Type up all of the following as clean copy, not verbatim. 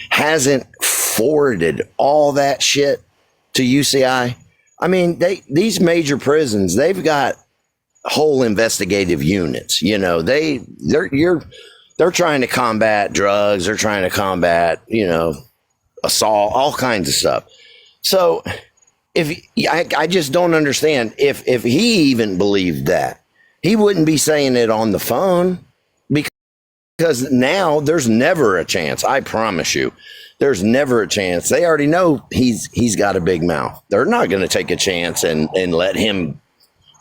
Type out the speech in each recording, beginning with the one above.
hasn't forwarded all that shit to UCI. I mean, these major prisons, they've got whole investigative units. You know, they're trying to combat drugs, they're trying to combat, assault, all kinds of stuff. So I just don't understand if he even believed that, he wouldn't be saying it on the phone, because now there's never a chance. I promise you, there's never a chance. They already know he's got a big mouth. They're not going to take a chance and let him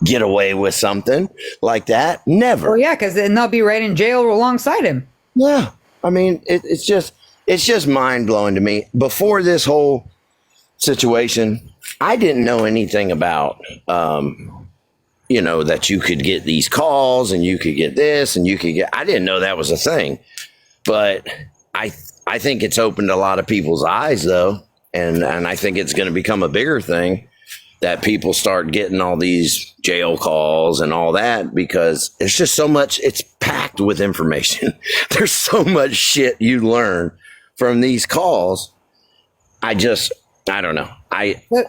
get away with something like that. Never. Oh yeah, because then they'll be right in jail alongside him. Yeah, I mean, it's just mind blowing to me. Before this whole situation, I didn't know anything about, that you could get these calls and you could get this and I didn't know that was a thing. But I think it's opened a lot of people's eyes, though. And I think it's going to become a bigger thing that people start getting all these jail calls and all that, because there's just so much. It's packed with information. There's so much shit you learn from these calls. I don't know.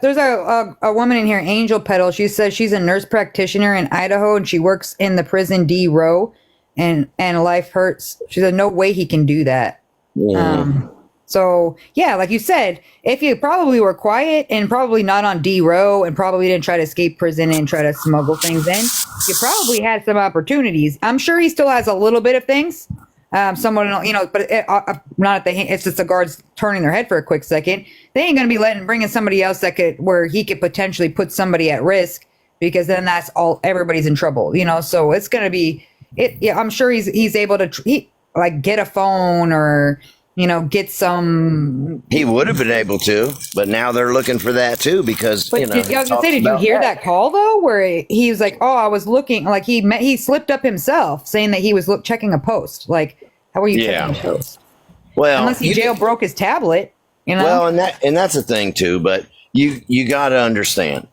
There's a woman in here, Angel Petal. She says she's a nurse practitioner in Idaho and she works in the prison D row, and life hurts. She said, no way he can do that. Yeah. So yeah, like you said, if you probably were quiet and probably not on D row and probably didn't try to escape prison and try to smuggle things in, you probably had some opportunities. I'm sure he still has a little bit of things. Someone, but not at the hand. It's just the guards turning their head for a quick second. They ain't going to be bringing somebody else where he could potentially put somebody at risk, because then that's all, everybody's in trouble, so it's going to be it. Yeah. I'm sure he's able to get a phone or, get some. He would have been able to, but now they're looking for that too, because, I was going to say, did you hear that call though, where he was like, oh, I was looking, he slipped up himself saying that he was checking a post. How are you checking a post? Well, unless he jailbroke his tablet, Well, and that's a thing too, but you got to understand,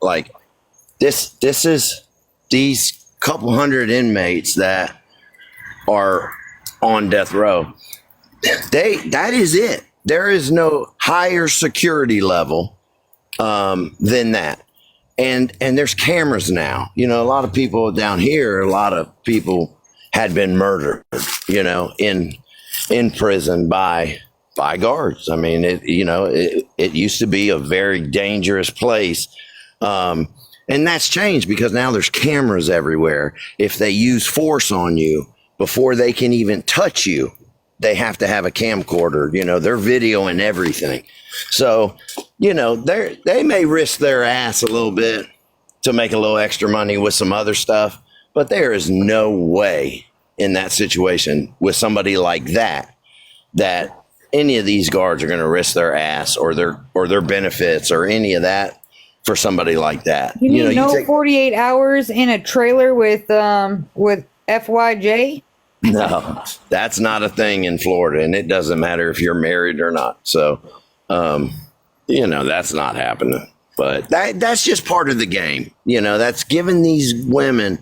this is these couple hundred inmates that are on death row. That is it. There is no higher security level than that. And there's cameras now. A lot of people down here, a lot of people had been murdered, in prison by guards. I mean, it used to be a very dangerous place. And that's changed because now there's cameras everywhere. If they use force on you before they can even touch you, they have to have a camcorder, they're videoing everything. So, they may risk their ass a little bit to make a little extra money with some other stuff, but there is no way in that situation with somebody like that any of these guards are going to risk their ass or their benefits or any of that for somebody like that. You mean 48 hours in a trailer with FYJ? No, that's not a thing in Florida, and it doesn't matter if you're married or not. So, that's not happening. But that's just part of the game. That's giving these women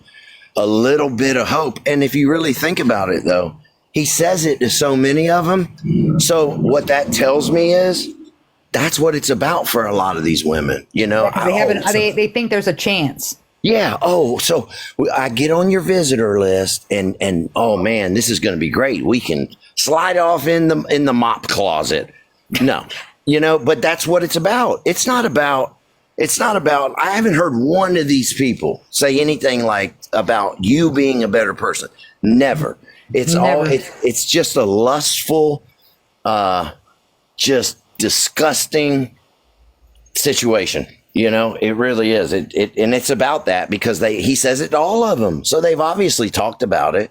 a little bit of hope. And if you really think about it, though, he says it to so many of them. So what that tells me is that's what it's about for a lot of these women. They think there's a chance. Yeah. Oh, so I get on your visitor list and oh man, this is going to be great. We can slide off in the mop closet. No, but that's what it's about. It's not about, I haven't heard one of these people say anything about you being a better person. Never. It's just a lustful, just disgusting situation. It really is. And it's about that because he says it to all of them. So they've obviously talked about it,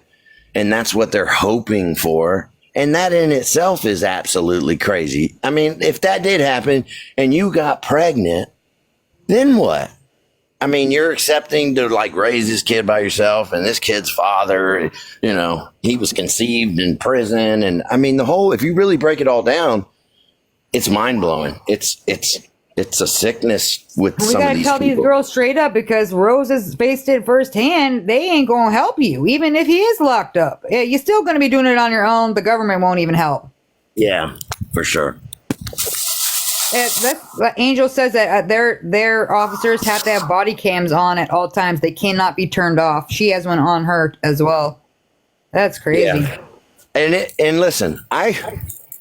and that's what they're hoping for. And that in itself is absolutely crazy. I mean, if that did happen and you got pregnant, then what? I mean, you're accepting to raise this kid by yourself, and this kid's father, he was conceived in prison. And I mean, if you really break it all down, it's mind blowing. It's a sickness with some of these people. We gotta tell these girls straight up, because Rose has faced it firsthand. They ain't gonna help you, even if he is locked up. Yeah, you're still gonna be doing it on your own. The government won't even help. Yeah, for sure. Angel says that their officers have to have body cams on at all times. They cannot be turned off. She has one on her as well. That's crazy. Yeah. And listen, I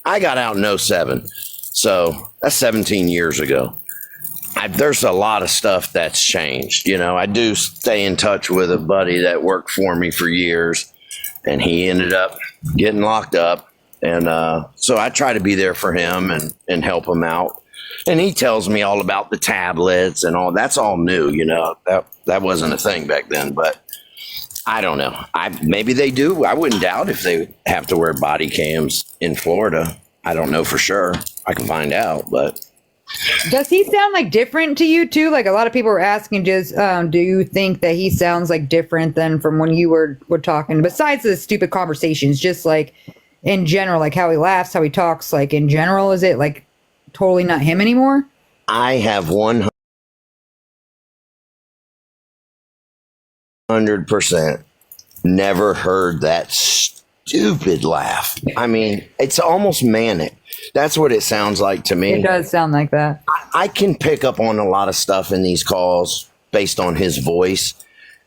got out in '07, so that's 17 years ago. There's a lot of stuff that's changed. You know, I do stay in touch with a buddy that worked for me for years, and he ended up getting locked up. And so I try to be there for him and help him out. And he tells me all about the tablets and all. That's all new, you know. That wasn't a thing back then, but I don't know. Maybe they do. I wouldn't doubt if they have to wear body cams in Florida. I don't know for sure. I can find out, but does he sound like different to you too? Like a lot of people were asking, just do you think that he sounds like different than from when you were talking? Besides the stupid conversations, just like in general, like how he laughs, how he talks, like in general, is it like totally not him anymore? I have 100% never heard that stupid laugh. I mean, it's almost manic. That's what it sounds like to me. It does sound like that. I can pick up on a lot of stuff in these calls based on his voice.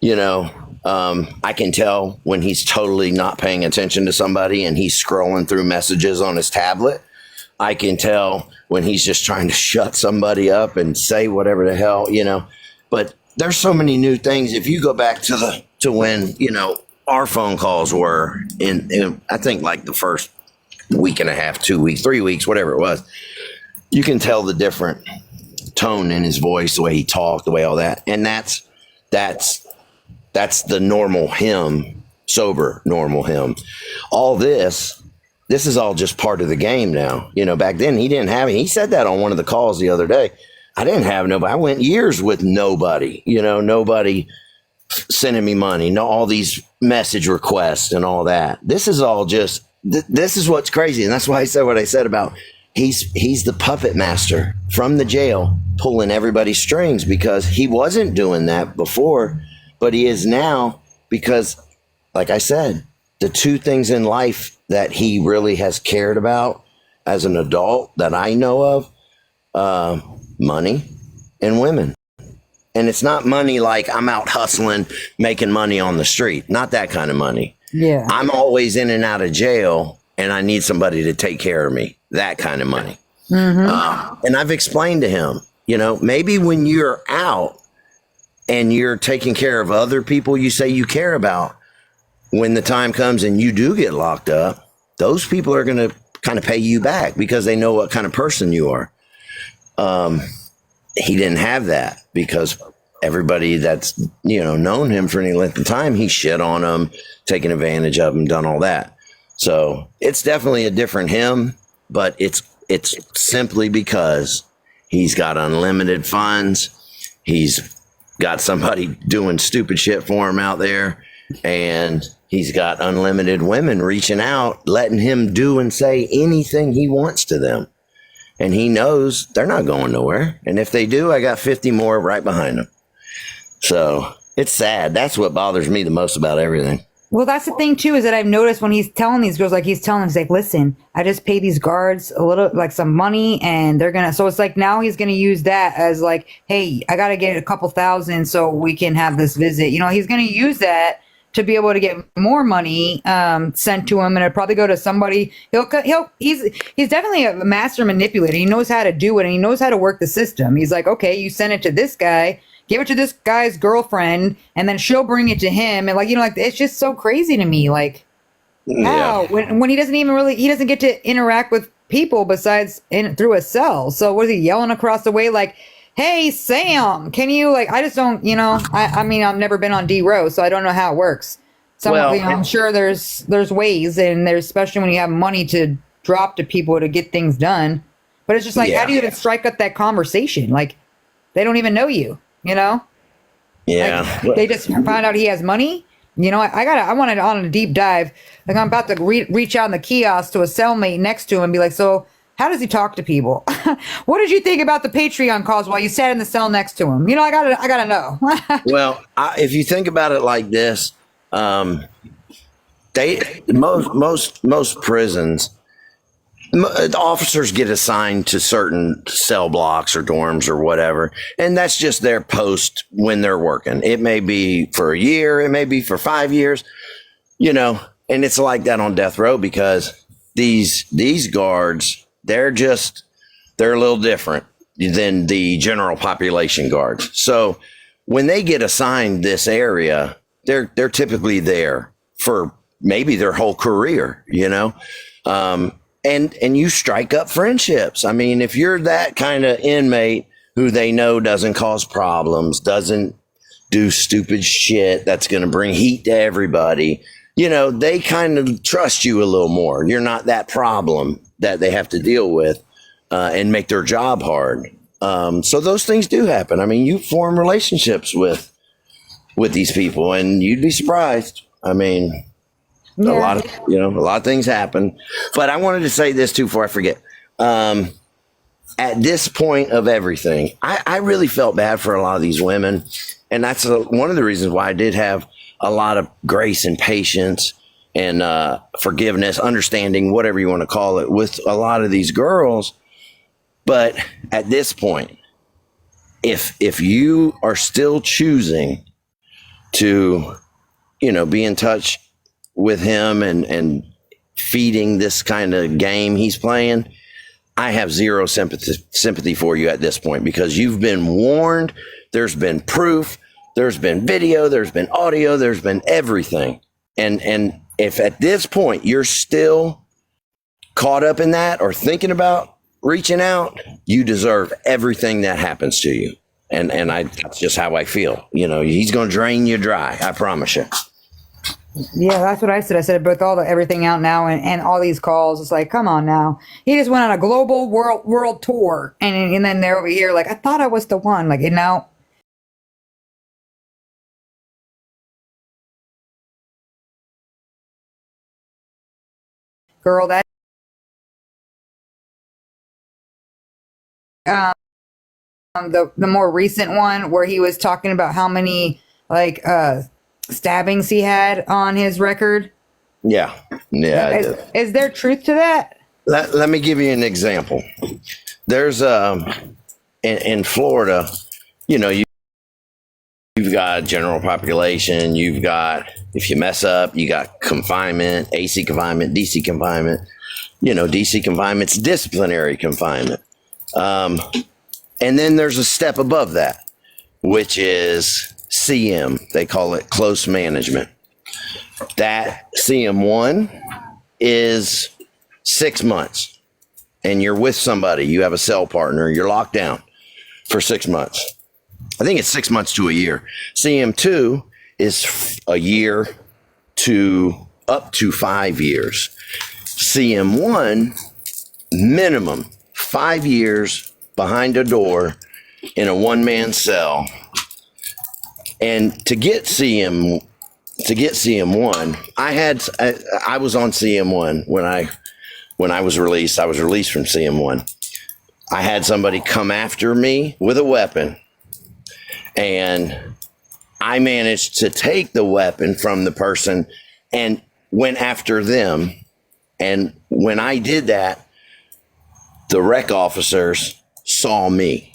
You know, I can tell when he's totally not paying attention to somebody and he's scrolling through messages on his tablet. I can tell when he's just trying to shut somebody up and say whatever the hell, you know. But there's so many new things. If you go back to when, you know, our phone calls were in I think like the first week and a half, 2 weeks, 3 weeks, whatever it was, you can tell the different tone in his voice, the way he talked, the way all that. And that's the normal him, sober, normal him. All this is all just part of the game now. You know, back then he didn't have it. He said that on one of the calls the other day. I didn't have nobody. I went years with nobody, you know, nobody sending me money, no, all these message requests and all that. This is all just, this is what's crazy. And that's why I said what I said about he's the puppet master from the jail pulling everybody's strings, because he wasn't doing that before, but he is now, because like I said, the two things in life that he really has cared about as an adult that I know of, money and women. And it's not money like I'm out hustling, making money on the street. Not that kind of money. Yeah. I'm always in and out of jail and I need somebody to take care of me. That kind of money. Mm-hmm. And I've explained to him, you know, maybe when you're out and you're taking care of other people you say you care about, when the time comes and you do get locked up, those people are going to kind of pay you back because they know what kind of person you are. He didn't have that because everybody that's, you know, known him for any length of time, he shit on them, taken advantage of them, done all that. So it's definitely a different him, but it's simply because he's got unlimited funds. He's got somebody doing stupid shit for him out there, and he's got unlimited women reaching out, letting him do and say anything he wants to them. And he knows they're not going nowhere. And if they do, I got 50 more right behind them. So it's sad. That's what bothers me the most about everything. Well, that's the thing, too, is that I've noticed when he's telling these girls, like he's telling them, he's like, listen, I just pay these guards a little, like some money, and they're going to, so it's like now he's going to use that as like, hey, I got to get a couple thousand so we can have this visit. You know, he's going to use that to be able to get more money sent to him, and it'll probably go to somebody. He's definitely a master manipulator. He knows how to do it, and he knows how to work the system. He's like, okay, you send it to this guy, give it to this guy's girlfriend, and then she'll bring it to him. And like, you know, like it's just so crazy to me. Like, how when he doesn't even really, he doesn't get to interact with people besides through a cell. So what is he yelling across the way like, hey, Sam, can you, like, I just don't, you know, I mean, I've never been on D row, so I don't know how it works. So, you know, I'm sure there's ways, and there's, especially when you have money to drop to people to get things done. But it's just like, how do you even strike up that conversation? Like, they don't even know you, you know? Yeah. Like, they just found out he has money. You know, I wanted on a deep dive. Like, I'm about to reach out in the kiosk to a cellmate next to him and be like, so how does he talk to people? What did you think about the Patreon calls while you sat in the cell next to him? You know, I gotta know. Well, if you think about it like this, most prisons, officers get assigned to certain cell blocks or dorms or whatever, and that's just their post when they're working. It may be for a year, it may be for 5 years, and it's like that on death row because these guards, they're a little different than the general population guards. So when they get assigned this area, they're typically there for maybe their whole career, and you strike up friendships. I mean, if you're that kind of inmate who they know doesn't cause problems, doesn't do stupid shit that's going to bring heat to everybody, they kind of trust you a little more. You're not that problem that they have to deal with and make their job hard. So those things do happen. I mean, you form relationships with these people, and you'd be surprised. I mean, a lot of things happen. But I wanted to say this too before I forget. At this point of everything, I really felt bad for a lot of these women, and that's one of the reasons why I did have a lot of grace and patience and forgiveness, understanding, whatever you want to call it, with a lot of these girls. But at this point, if you are still choosing to, be in touch with him and feeding this kind of game he's playing, I have zero sympathy for you at this point, because you've been warned. There's been proof. There's been video. There's been audio. There's been everything. And if at this point you're still caught up in that or thinking about reaching out, you deserve everything that happens to you. And that's just how I feel. He's going to drain you dry. I promise you. Yeah, that's what I said. I said with everything out now and all these calls, it's like, come on now. He just went on a global world tour, and then they're over here like, I thought I was the one. Like, now. Girl, that the more recent one where he was talking about how many stabbings he had on his record. Yeah. Is there truth to that? Let me give you an example. There's in Florida, you've got general population, you've got, if you mess up, you got confinement, AC confinement, DC confinement. DC confinement's disciplinary confinement. And then there's a step above that, which is CM. They call it close management. That CM1 is 6 months, and you're with somebody. You have a cell partner. You're locked down for 6 months. I think it's 6 months to a year. CM2 is a year to up to 5 years. CM1, minimum 5 years behind a door in a one-man cell. And to get CM1, I was on CM1 when I was released. I was released from CM1. I had somebody come after me with a weapon, and I managed to take the weapon from the person and went after them. And when I did that, the rec officers saw me.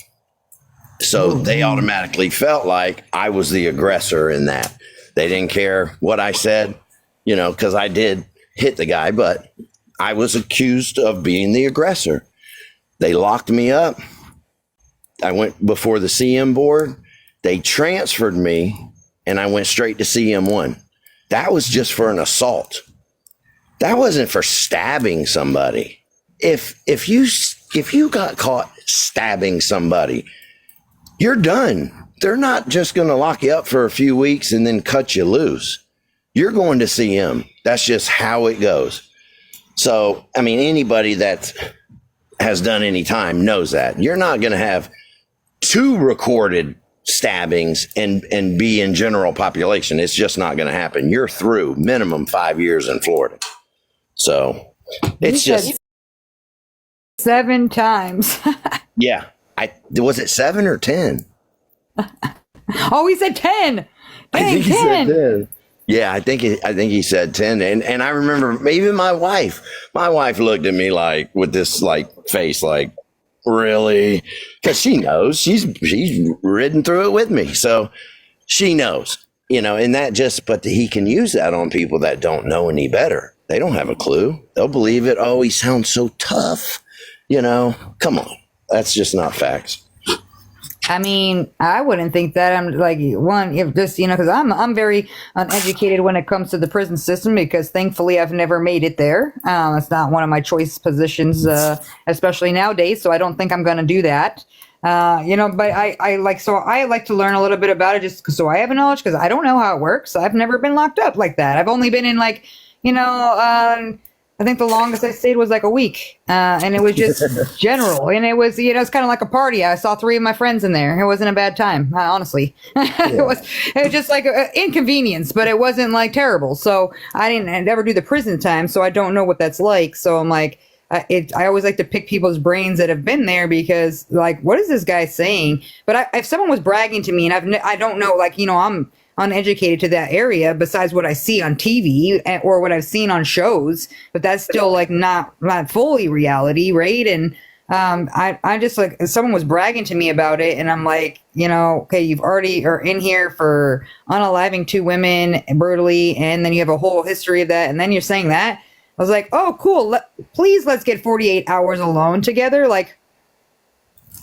So they automatically felt like I was the aggressor in that. They didn't care what I said, because I did hit the guy, but I was accused of being the aggressor. They locked me up. I went before the CM board. They transferred me, and I went straight to CM1. That was just for an assault. That wasn't for stabbing somebody. If you got caught stabbing somebody, you're done. They're not just going to lock you up for a few weeks and then cut you loose. You're going to CM. That's just how it goes. So, I mean, anybody that has done any time knows that. You're not going to have 2 recorded stabbings and be in general population. It's just not going to happen. You're through minimum 5 years in Florida. So it's just 7 times. Yeah. Was it 7 or 10? Oh, he said 10. Dang, I think he 10. said 10. Yeah, I think he said 10. And I remember even my wife looked at me like with this like face, like, really? Because she knows she's ridden through it with me. So she knows, and that just, but he can use that on people that don't know any better. They don't have a clue. They'll believe it. Oh, he sounds so tough. Come on. That's just not facts. I mean, I wouldn't think that. I'm like, one, if just, because I'm very uneducated when it comes to the prison system, because thankfully I've never made it there. It's not one of my choice positions, especially nowadays. So I don't think I'm going to do that. But I like to learn a little bit about it just so I have a knowledge, because I don't know how it works. I've never been locked up like that. I've only been in like, I think the longest I stayed was like a week, and it was just general, and it was, it's kind of like a party. I saw 3 of my friends in there. It wasn't a bad time, honestly. It was just like an inconvenience, but it wasn't like terrible. So I didn't ever do the prison time, so I don't know what that's like. So I'm like, I always like to pick people's brains that have been there, because like, what is this guy saying? But if someone was bragging to me, and I don't know, like, I'm uneducated to that area besides what I see on TV or what I've seen on shows, but that's still like not fully reality, right? And I just, like, if someone was bragging to me about it, and I'm like, okay, you've already are in here for unaliving 2 women brutally, and then you have a whole history of that, and then you're saying that. I was like, oh, cool. Please, let's get 48 hours alone together. Like,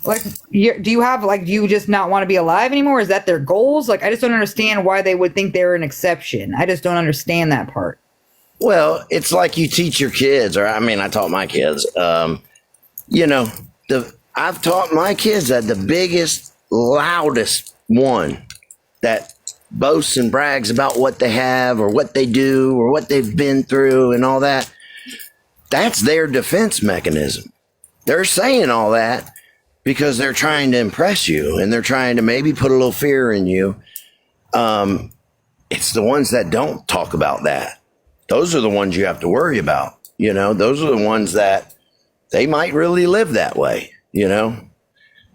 do you just not want to be alive anymore? Is that their goals? Like, I just don't understand why they would think they're an exception. I just don't understand that part. Well, it's like you teach your kids, or I taught my kids. I've taught my kids that the biggest, loudest one that boasts and brags about what they have or what they do or what they've been through and all that, that's their defense mechanism. They're saying all that because they're trying to impress you, and they're trying to maybe put a little fear in you. It's the ones that don't talk about that. Those are the ones you have to worry about. Those are the ones that they might really live that way.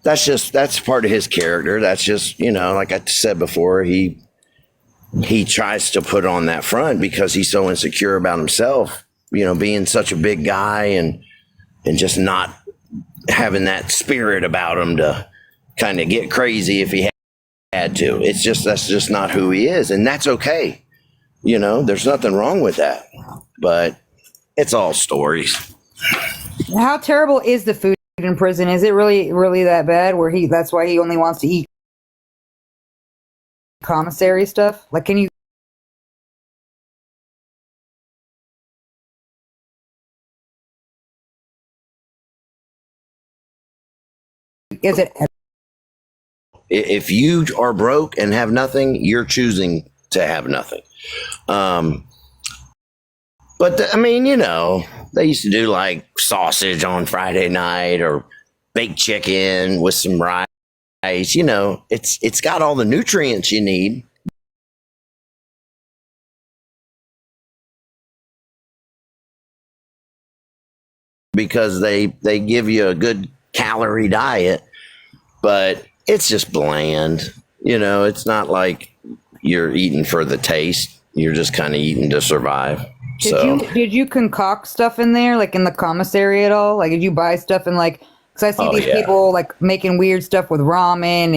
That's part of his character. That's just, like I said before, he tries to put on that front because he's so insecure about himself, being such a big guy and just not having that spirit about him to kind of get crazy if he had to. That's just not who he is. And that's okay. There's nothing wrong with that, but it's all stories. How terrible is the food in prison? Is it really, really that bad where that's why he only wants to eat commissary stuff? Like, can you? Is it? If you are broke and have nothing, you're choosing to have nothing. They used to do like sausage on Friday night or baked chicken with some rice. It's got all the nutrients you need. Because they give you a good calorie diet, but it's just bland. It's not like you're eating for the taste. You're just kind of eating to survive. Did you concoct stuff in there, like in the commissary at all? Like, did you buy stuff and like? Because I see these people like making weird stuff with ramen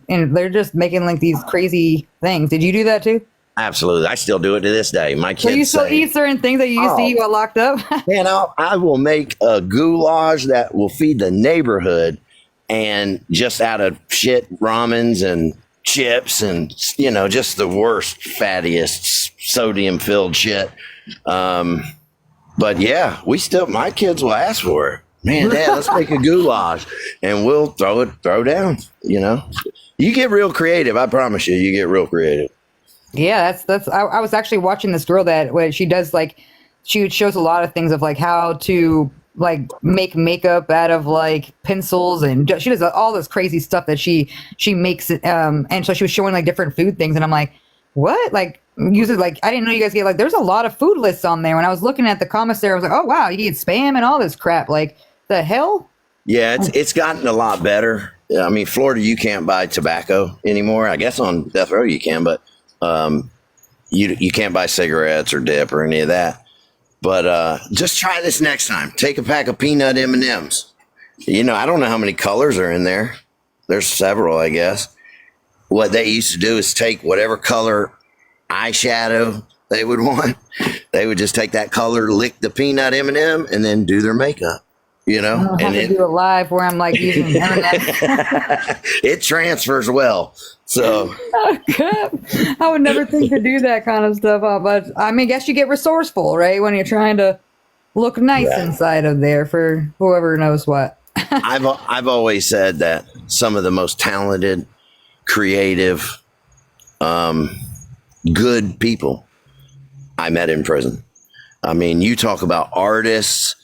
and they're just making like these crazy things. Did you do that too? Absolutely, I still do it to this day. My kids. So you still eat certain things that you used to eat while locked up? Man, I will make a goulash that will feed the neighborhood, and just out of shit ramens and chips and just the worst, fattiest, sodium-filled shit. But yeah, my kids will ask for it. Man, Dad, let's make a goulash, and we'll throw down. You get real creative. I promise you, you get real creative. Yeah, that's. I was actually watching this girl that she does like, she shows a lot of things of like how to like make makeup out of like pencils, and she does all this crazy stuff that she makes. And so she was showing like different food things, and I'm like, what? Like, use it like, I didn't know you guys get like, there's a lot of food lists on there. When I was looking at the commissary, I was like, oh wow, you eat spam and all this crap. Like, the hell? Yeah, it's gotten a lot better. Florida, you can't buy tobacco anymore. I guess on death row you can, but you can't buy cigarettes or dip or any of that. But just try this next time. Take a pack of peanut M&Ms. You know, I don't know how many colors are in there. There's several, I guess. What they used to do is take whatever color eyeshadow they would want. They would just take that color, lick the peanut M&M, and then do their makeup. You know, I'll have to do it live where I'm like using M&M. It transfers well. So I would never think to do that kind of stuff. But I mean, I guess you get resourceful, right? When you're trying to look nice inside of there for whoever knows what. I've always said that some of the most talented, creative, good people I met in prison. I mean, you talk about artists,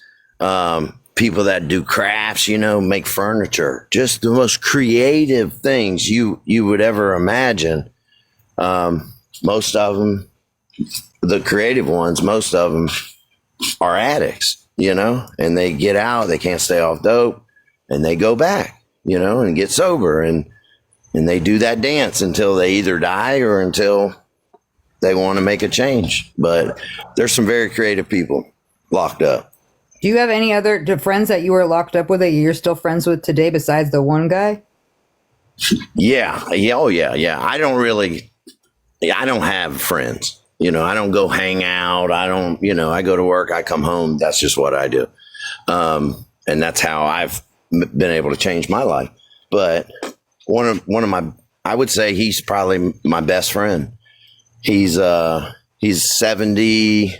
people that do crafts, you know, make furniture, just the most creative things you would ever imagine. Most of them, the creative ones, most of them are addicts, you know, and they get out, they can't stay off dope, and they go back, you know, and get sober, and they do that dance until they either die or until they want to make a change. But there's some very creative people locked up. Do you have any other friends that you were locked up with that you're still friends with today besides the one guy? Yeah. Oh, yeah. I don't have friends. You know, I don't go hang out. I go to work, I come home. That's just what I do. And that's how I've been able to change my life. But one of my, I would say he's probably my best friend. He's 70.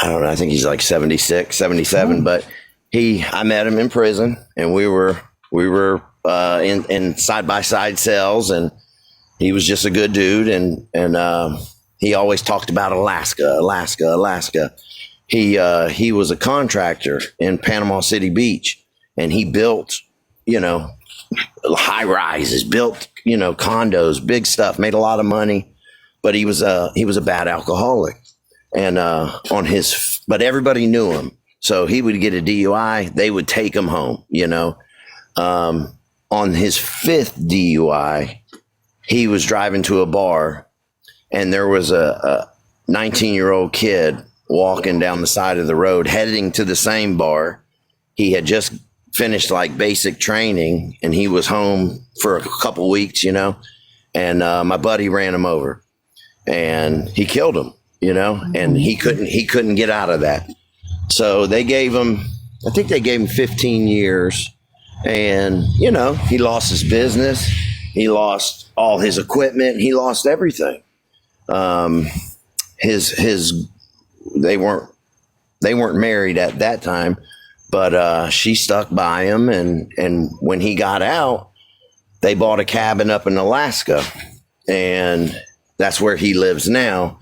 I don't know. I think he's like 76, 77, but I met him in prison, and we were in side by side cells, and he was just a good dude. And he always talked about Alaska. He was a contractor in Panama City Beach, and he built, you know, high rises, built, you know, condos, big stuff, made a lot of money, but he was a bad alcoholic. And but everybody knew him. So he would get a DUI. They would take him home, you know. On his fifth DUI, he was driving to a bar, and there was a 19-year-old kid walking down the side of the road heading to the same bar. He had just finished like basic training, and he was home for a couple weeks, you know. And my buddy ran him over, and he killed him. You know, and he couldn't get out of that. So I think they gave him 15 years, and, you know, he lost his business. He lost all his equipment. He lost everything. They weren't married at that time, but she stuck by him. And when he got out, they bought a cabin up in Alaska, and that's where he lives now.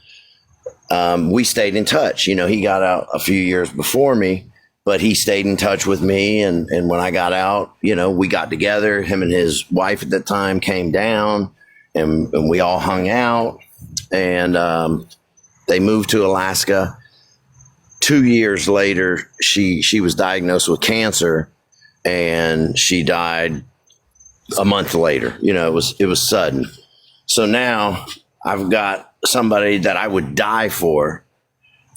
We stayed in touch. You know, he got out a few years before me, but he stayed in touch with me. And when I got out, you know, we got together. Him and his wife at the time came down, and we all hung out. And they moved to Alaska. 2 years later, she was diagnosed with cancer, and she died a month later. You know, it was sudden. So now I've got somebody that I would die for,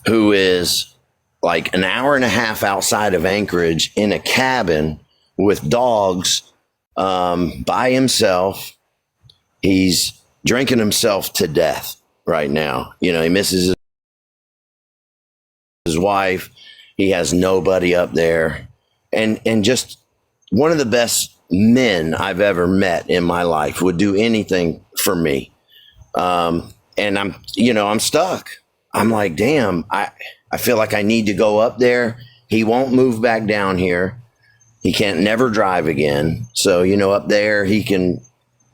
who is like an hour and a half outside of Anchorage in a cabin with dogs, by himself. He's drinking himself to death right now. You know, he misses his wife. He has nobody up there, and just one of the best men I've ever met in my life. Would do anything for me. And I'm stuck. I'm like, damn, I feel like I need to go up there. He won't move back down here. He can't never drive again. So, you know, up there he can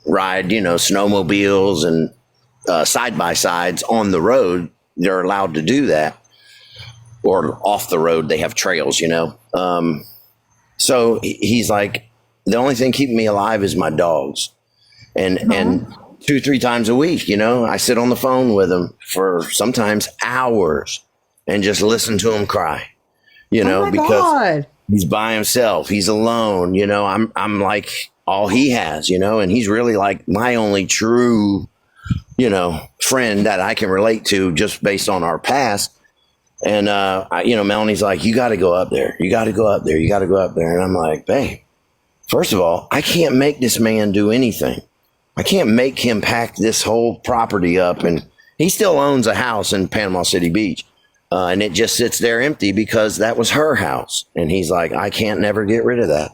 ride, you know, snowmobiles and side by sides on the road. They're allowed to do that. Or off the road, they have trails, you know. So he's like, the only thing keeping me alive is my dogs. And 2-3 times a week, you know, I sit on the phone with him for sometimes hours and just listen to him cry, you know, because he's by himself. He's alone. You know, I'm like all he has, you know, and he's really like my only true friend that I can relate to just based on our past. And, Melanie's like, you got to go up there. You got to go up there. You got to go up there. And I'm like, babe, first of all, I can't make this man do anything. I can't make him pack this whole property up. And he still owns a house in Panama City Beach. And it just sits there empty because that was her house. And he's like, I can't never get rid of that.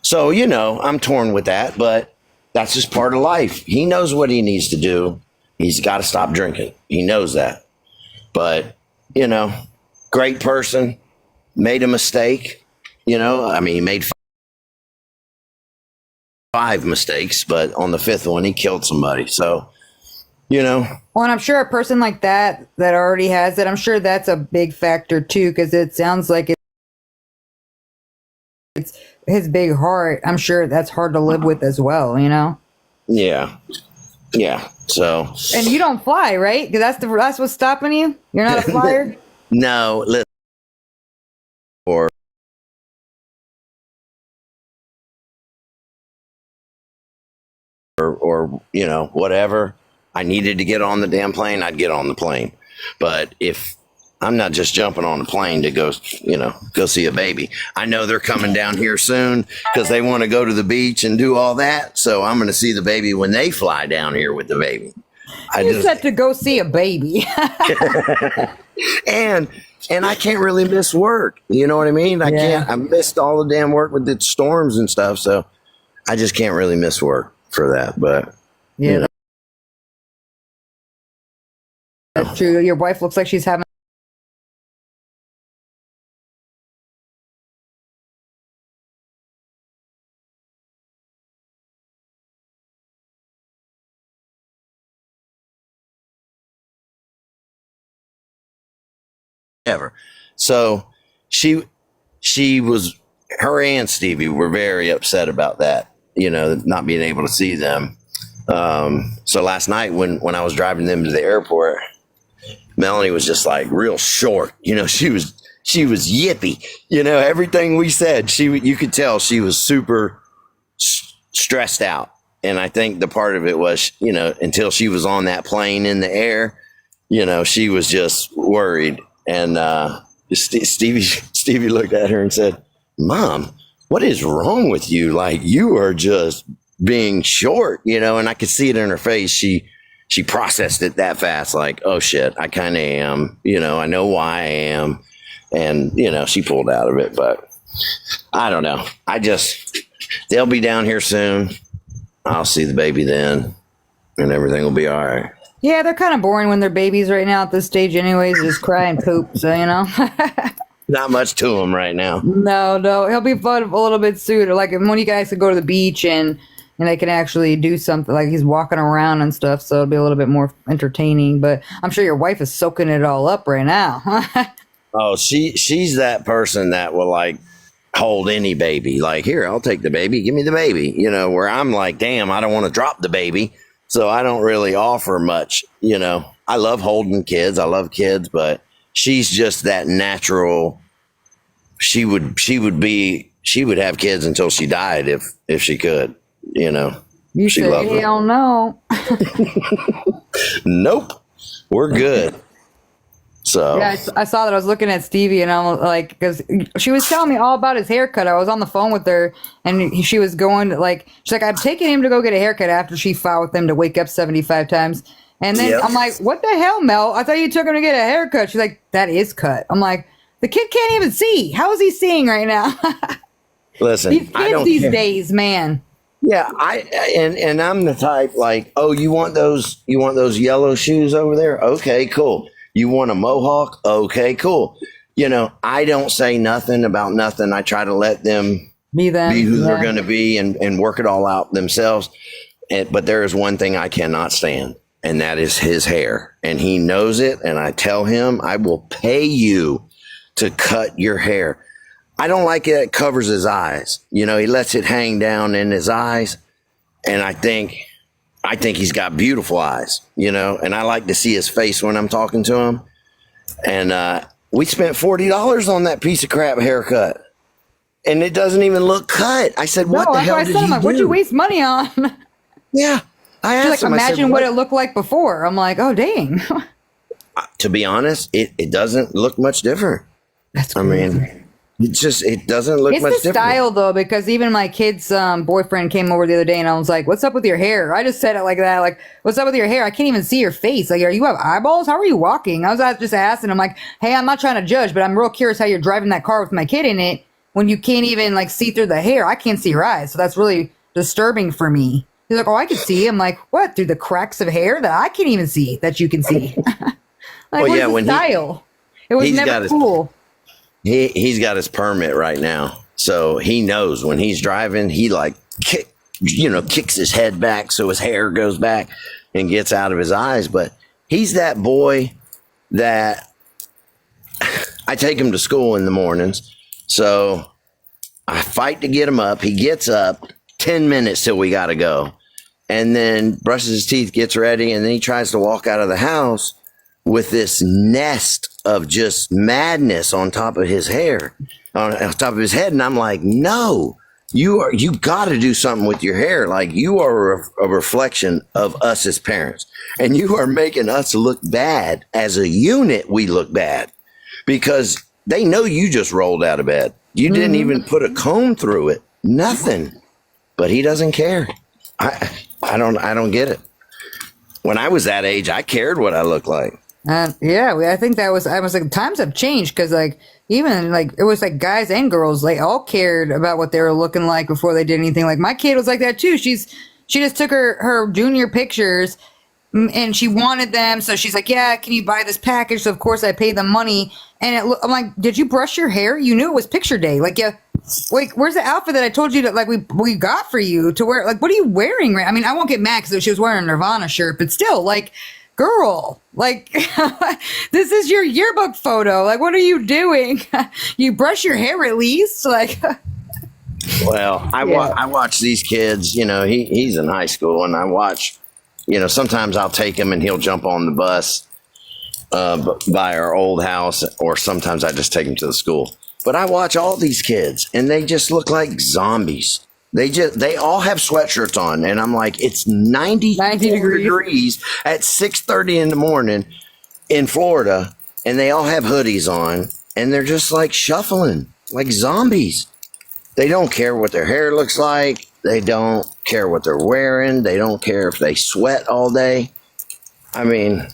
So, I'm torn with that, but that's just part of life. He knows what he needs to do. He's got to stop drinking. He knows that. But, great person, made a mistake. He made 5 mistakes, but on the 5th one, he killed somebody. So, Well, and I'm sure a person like that already has it, I'm sure that's a big factor too, because it sounds like it's his big heart. I'm sure that's hard to live with as well, Yeah. Yeah. So. And you don't fly, right? Because that's what's stopping you. You're not a flyer. No. Listen. Or whatever. I needed to get on the damn plane, I'd get on the plane. But if I'm not just jumping on a plane to go see a baby. I know they're coming down here soon because they want to go to the beach and do all that. So I'm going to see the baby when they fly down here with the baby. You said to go see a baby. and I can't really miss work. You know what I mean? I missed all the damn work with the storms and stuff. So I just can't really miss work for that. But, That's true. Your wife looks like she's having ever. So her and Stevie were very upset about that, not being able to see them. So last night when I was driving them to the airport, Melanie was just like real short, she was yippy, everything we said, you could tell she was super stressed out. And I think the part of it was, until she was on that plane in the air, she was just worried. And Stevie looked at her and said, Mom, what is wrong with you? Like, you are just being short, and I could see it in her face. She processed it that fast, like, oh shit, I kind of am, I know why I am. And, she pulled out of it, but I don't know. They'll be down here soon. I'll see the baby then and everything will be all right. Yeah, they're kind of boring when they're babies right now at this stage anyways, just cry and poop, so, Not much to them right now. No, he'll be fun a little bit sooner. Like when you guys can go to the beach and they can actually do something, like he's walking around and stuff, so it'll be a little bit more entertaining. But I'm sure your wife is soaking it all up right now. Oh, she's that person that will like hold any baby. Like, here, I'll take the baby. Give me the baby. Where I'm like, damn, I don't want to drop the baby. So I don't really offer much. I love holding kids. I love kids, but she's just that natural. She would have kids until she died if she could. You she said, hell no. Nope, we're good. So yeah, I saw that. I was looking at Stevie and I'm like, because she was telling me all about his haircut. I was on the phone with her and she was going she's like, I'm taking him to go get a haircut after she fought with him to wake up 75 times. And then I'm like, what the hell, Mel? I thought you took him to get a haircut. She's like, that is cut. I'm like, the kid can't even see. How is he seeing right now? Listen, these kids these days, man. Yeah, and I'm the type like, oh, you want those yellow shoes over there? Okay, cool. You want a mohawk? Okay, cool. I don't say nothing about nothing. I try to let them be who they're going to be and work it all out themselves. But there is one thing I cannot stand, and that is his hair. And he knows it, and I tell him, I will pay you to cut your hair. I don't like it covers his eyes. He lets it hang down in his eyes. And I think he's got beautiful eyes, and I like to see his face when I'm talking to him. And we spent $40 on that piece of crap haircut. And it doesn't even look cut. I said, what the hell did you do? What'd you waste money on? Yeah. I She's like, asked him, I said, imagine what it looked like before. I'm like, oh, dang. to be honest, it doesn't look much different. That's I crazy. mean, it doesn't look It's much the different. style though, because even my kid's boyfriend came over the other day and I was like, what's up with your hair? I just said it like that. Like, what's up with your hair? I can't even see your face. Like, you have eyeballs? How are you walking? I was just asking him like, hey, I'm not trying to judge, but I'm real curious how you're driving that car with my kid in it when you can't even like see through the hair. I can't see your eyes. So that's really disturbing for me. He's like, oh, I can see. I'm like, what? Through the cracks of hair that I can't even see that you can see. Like, Well, yeah, what's the style? It was he's never got cool. He's got his permit right now, so he knows when he's driving, he like kicks his head back so his hair goes back and gets out of his eyes. But he's that boy that I take him to school in the mornings, so I fight to get him up. He gets up 10 minutes till we got to go, and then brushes his teeth, gets ready, and then he tries to walk out of the house with this nest of just madness on top of his hair, on top of his head. And I'm like, no, you got to do something with your hair. Like, you are a reflection of us as parents, and you are making us look bad. As a unit, we look bad because they know you just rolled out of bed. You didn't even put a comb through it, nothing. But he doesn't care. I don't get it. When I was that age, I cared what I looked like. Yeah, I think I was like, times have changed because like even like it was like guys and girls, they all cared about what they were looking like before they did anything. Like my kid was like that too. She just took her junior pictures and she wanted them, so she's like, yeah, can you buy this package? So of course I paid the money, and I'm like, did you brush your hair? You knew it was picture day. Like, yeah, like where's the outfit that I told you that like we got for you to wear? Like, what are you wearing? I mean, I won't get mad because she was wearing a Nirvana shirt, but still, like, girl, like this is your yearbook photo. Like, what are you doing? You brush your hair at least. Like, well, I watch these kids. He's in high school, and I watch. Sometimes I'll take him and he'll jump on the bus by our old house, or sometimes I just take him to the school. But I watch all these kids, and they just look like zombies. They all have sweatshirts on, and I'm like, it's 90 degrees at 6:30 in the morning in Florida, and they all have hoodies on, and they're just like shuffling like zombies. They don't care what their hair looks like. They don't care what they're wearing. They don't care if they sweat all day. I mean,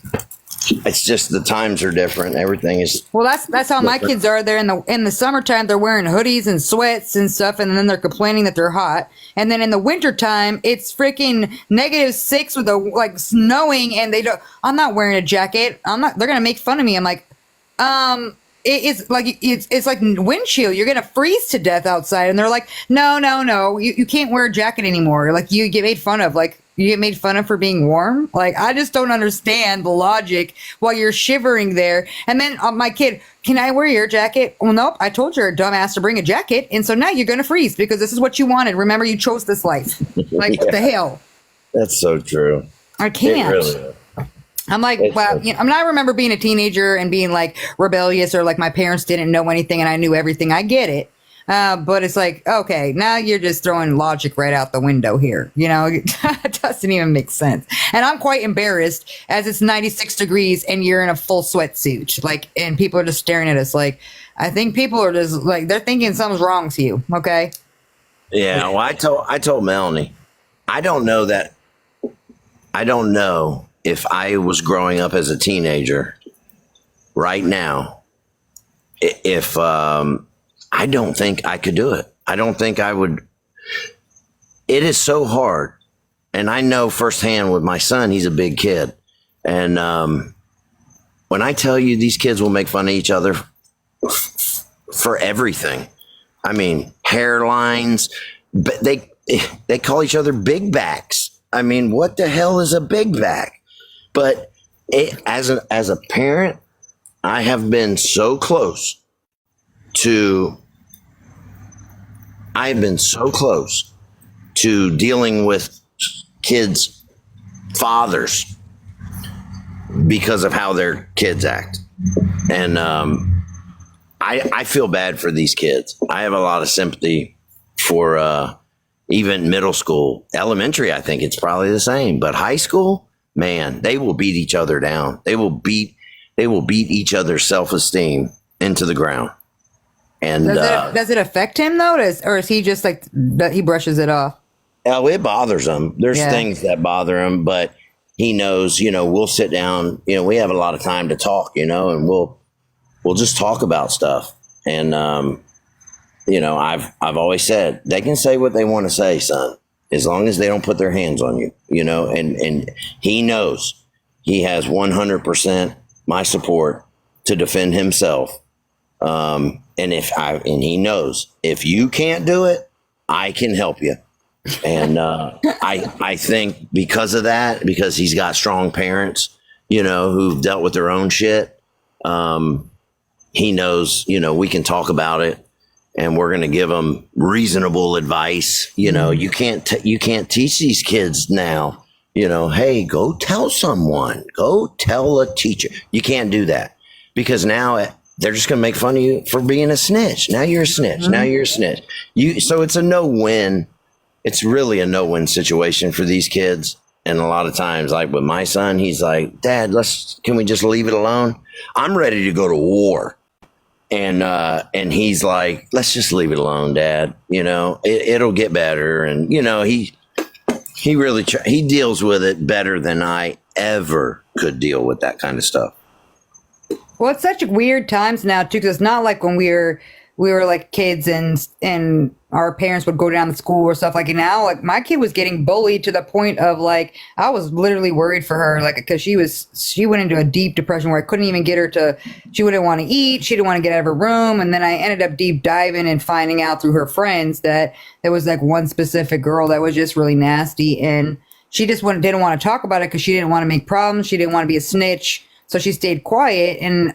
it's just the times are different. Everything is well. That's how my kids are. They're in the summertime. They're wearing hoodies and sweats and stuff, and then they're complaining that they're hot. And then in the wintertime, it's freaking -6 with like snowing, and they don't. I'm not wearing a jacket. I'm not. They're gonna make fun of me. I'm like, it's like it's like wind chill. You're gonna freeze to death outside, and they're like, no, you can't wear a jacket anymore. Like, you get made fun of. Like, you get made fun of for being warm. Like, I just don't understand the logic while you're shivering there. And then my kid, can I wear your jacket? Well, nope. I told your dumbass to bring a jacket, and so now you're gonna freeze because this is what you wanted. Remember, you chose this life. Like, what the hell? That's so true. I can't. It really is. I'm like, wow. I remember being a teenager and being like rebellious, or like my parents didn't know anything and I knew everything. I get it. But it's like, okay, now you're just throwing logic right out the window here. It doesn't even make sense. And I'm quite embarrassed as it's 96 degrees and you're in a full sweatsuit. Like, and people are just staring at us. Like, I think people are just like, they're thinking something's wrong with you. Okay. Yeah. Well, I told Melanie, I don't know if I was growing up as a teenager right now, if I don't think I could do it. I don't think I would. It is so hard. And I know firsthand with my son, he's a big kid. And when I tell you these kids will make fun of each other for everything. I mean, hairlines, but they call each other big backs. I mean, what the hell is a big back? But as a parent, I have been so close to dealing with kids' fathers because of how their kids act. And I feel bad for these kids. I have a lot of sympathy for even middle school, elementary, I think it's probably the same. But high school, man, they will beat each other down. They will beat each other's self-esteem into the ground. And does it affect him though? Or is he just like that? He brushes it off? Oh, it bothers him. There's things that bother him, but he knows, we'll sit down, we have a lot of time to talk, and we'll just talk about stuff. And, I've always said they can say what they want to say, son, as long as they don't put their hands on you, and he knows he has 100% my support to defend himself. And he knows if you can't do it, I can help you. And I think because of that, because he's got strong parents, who've dealt with their own shit, he knows, we can talk about it, and we're going to give them reasonable advice. You can't teach these kids now, hey, go tell someone, go tell a teacher. You can't do that, because now they're just going to make fun of you for being a snitch. Now you're a snitch. Now you're a snitch. So it's a no-win. It's really a no-win situation for these kids. And a lot of times, like with my son, he's like, Dad, can we just leave it alone? I'm ready to go to war. And he's like, let's just leave it alone, Dad. It'll get better. And, he really, he deals with it better than I ever could deal with that kind of stuff. Well, it's such weird times now too, because it's not like when we were like kids and our parents would go down to school or stuff. Like now, like my kid was getting bullied to the point of like I was literally worried for her, like because she went into a deep depression where I couldn't even get her to. She wouldn't want to eat. She didn't want to get out of her room, and then I ended up deep diving and finding out through her friends that there was like one specific girl that was just really nasty, and she just didn't want to talk about it because she didn't want to make problems. She didn't want to be a snitch. So she stayed quiet, and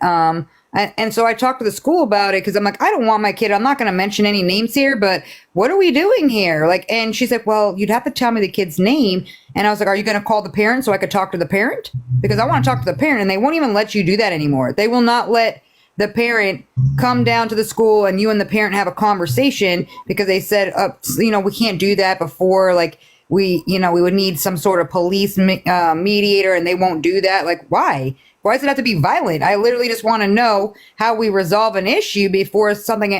so I talked to the school about it because I'm like, I don't want my kid. I'm not going to mention any names here, but what are we doing here? Like, and she's like, well, you'd have to tell me the kid's name. And I was like, are you going to call the parent so I could talk to the parent? Because I want to talk to the parent, and they won't even let you do that anymore. They will not let the parent come down to the school and you and the parent have a conversation because they said, we can't do that before, like, we would need some sort of police mediator, and they won't do that. Like, why? Why does it have to be violent? I literally just want to know how we resolve an issue before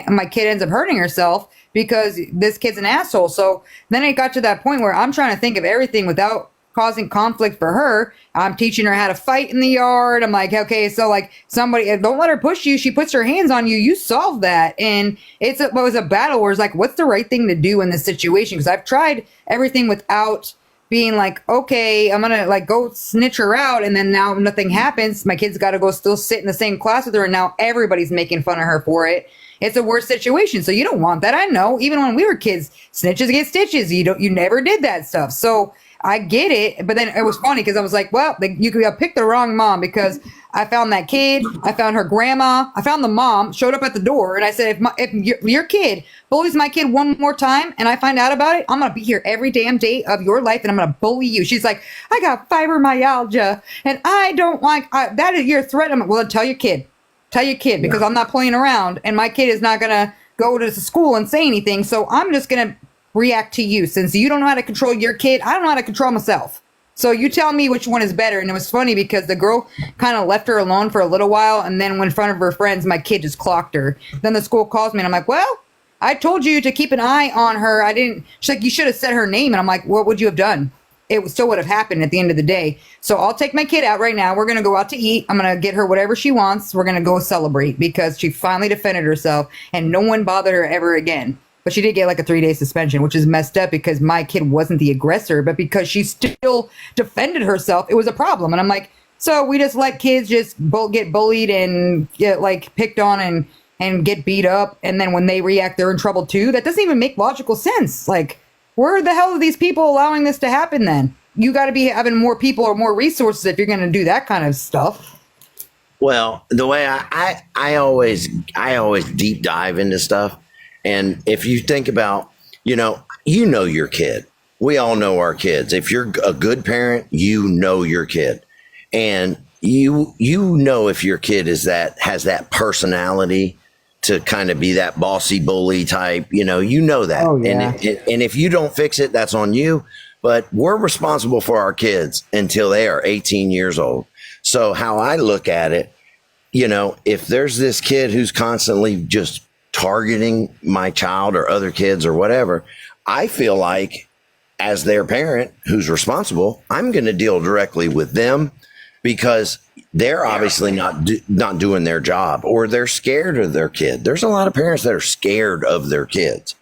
my kid ends up hurting herself because this kid's an asshole. So then it got to that point where I'm trying to think of everything without causing conflict for her. I'm teaching her how to fight in the yard. I'm like, okay, so like somebody, don't let her push you. She puts her hands on you. You solve that. And it was a battle where it's like, what's the right thing to do in this situation? Because I've tried everything without being like, okay, I'm gonna like go snitch her out, and then now nothing happens. My kid's got to go still sit in the same class with her, and now everybody's making fun of her for it. It's a worse situation, so you don't want that. I know. Even when we were kids, snitches get stitches. You never did that stuff. So I get it, but then it was funny because I was like, well, you could have picked the wrong mom because I found that kid, I found her grandma, I found the mom, showed up at the door, and I said, if your kid bullies my kid one more time and I find out about it, I'm going to be here every damn day of your life and I'm going to bully you. She's like, I got fibromyalgia and I don't like, that is your threat. I'm like, well, tell your kid because I'm not playing around and my kid is not going to go to school and say anything. So I'm just going to react to you. Since you don't know how to control your kid, I don't know how to control myself. So you tell me which one is better. And it was funny because the girl kind of left her alone for a little while. And then in front of her friends, my kid just clocked her. Then the school calls me and I'm like, well, I told you to keep an eye on her. I didn't. She's like, you should have said her name. And I'm like, what would you have done? It still would have happened at the end of the day. So I'll take my kid out right now. We're going to go out to eat. I'm going to get her whatever she wants. We're going to go celebrate because she finally defended herself and no one bothered her ever again. But she did get like a 3-day suspension, which is messed up because my kid wasn't the aggressor, but because she still defended herself, it was a problem. And I'm like, so we just let kids just get bullied and get like picked on and get beat up. And then when they react, they're in trouble too. That doesn't even make logical sense. Like, where the hell are these people allowing this to happen then? You got to be having more people or more resources if you're going to do that kind of stuff. Well, the way I always deep dive into stuff. And if you think about, you know your kid. We all know our kids. If you're a good parent, you know your kid. And you know if your kid has that personality to kind of be that bossy bully type. You know that. Oh, yeah. And if you don't fix it, that's on you. But we're responsible for our kids until they are 18 years old. So how I look at it, if there's this kid who's constantly just targeting my child or other kids or whatever, I feel like as their parent who's responsible, I'm going to deal directly with them because they're obviously not doing their job, or they're scared of their kid. There's a lot of parents that are scared of their kids.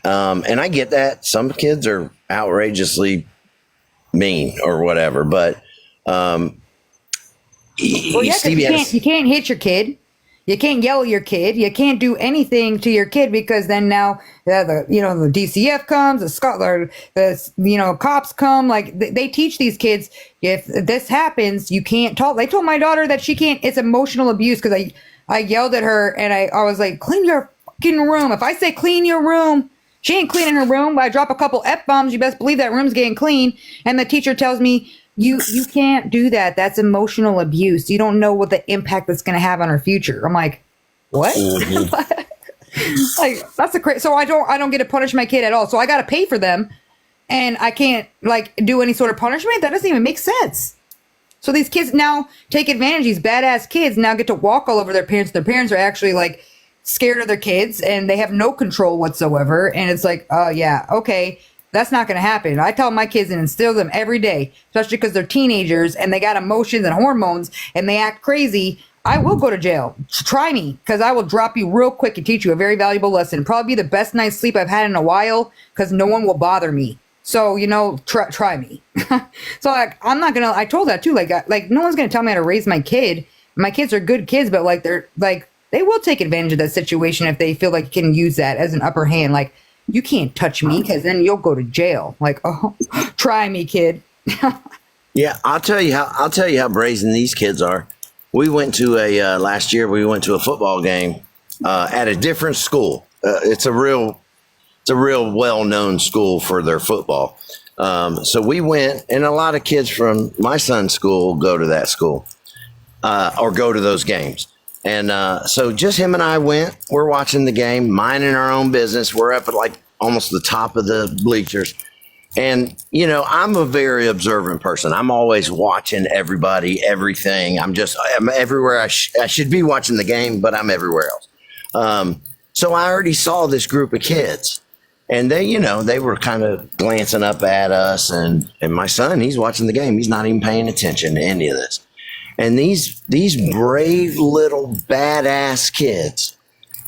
And I get that. Some kids are outrageously mean or whatever, but you can't hit your kid. You can't yell at your kid. You can't do anything to your kid because then now the DCF comes, the cops come. Like they teach these kids, if this happens, you can't talk. They told my daughter that she can't. It's emotional abuse because I yelled at her and I was like, clean your fucking room. If I say clean your room, she ain't cleaning her room. I drop a couple F-bombs. You best believe that room's getting clean. And the teacher tells me, You can't do that. That's emotional abuse. You don't know what the impact that's going to have on her future. I'm like, what? Mm-hmm. Like that's a crazy. So I don't get to punish my kid at all. So I got to pay for them, and I can't do any sort of punishment. That doesn't even make sense. So these kids now take advantage. These badass kids now get to walk all over their parents. Their parents are actually scared of their kids, and they have no control whatsoever. And it's like, oh yeah, okay. That's not going to happen. I tell my kids and instill them every day, especially because they're teenagers and they got emotions and hormones and they act crazy. I will go to jail. Try me, because I will drop you real quick and teach you a very valuable lesson. Probably be the best night's sleep I've had in a while because no one will bother me. So, try me. So I'm not going to, I told that too. No one's going to tell me how to raise my kid. My kids are good kids, but they will take advantage of that situation if they feel like you can use that as an upper hand. You can't touch me because then you'll go to jail. Try me, kid. Yeah, I'll tell you how brazen these kids are. We went to last year. We went to a football game at a different school. It's a real well-known school for their football. So we went, and a lot of kids from my son's school go to that school or go to those games. And so just him and I went. We're watching the game, minding our own business. We're up at almost the top of the bleachers. And, I'm a very observant person. I'm always watching everybody, everything. I'm everywhere. I should be watching the game, but I'm everywhere else. So I already saw this group of kids. And they were kind of glancing up at us. And my son, he's watching the game. He's not even paying attention to any of this. And these brave little badass kids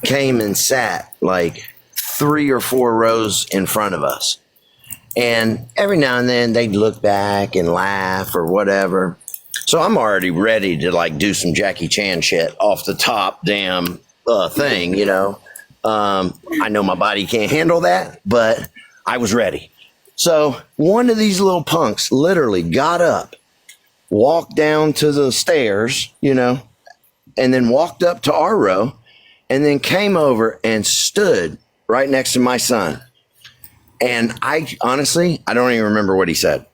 came and sat 3 or 4 rows in front of us. And every now and then they'd look back and laugh or whatever. So I'm already ready to do some Jackie Chan shit off the top damn thing, I know my body can't handle that, but I was ready. So one of these little punks literally got up, walked down to the stairs, and then walked up to our row and then came over and stood right next to my son. And I don't even remember what he said.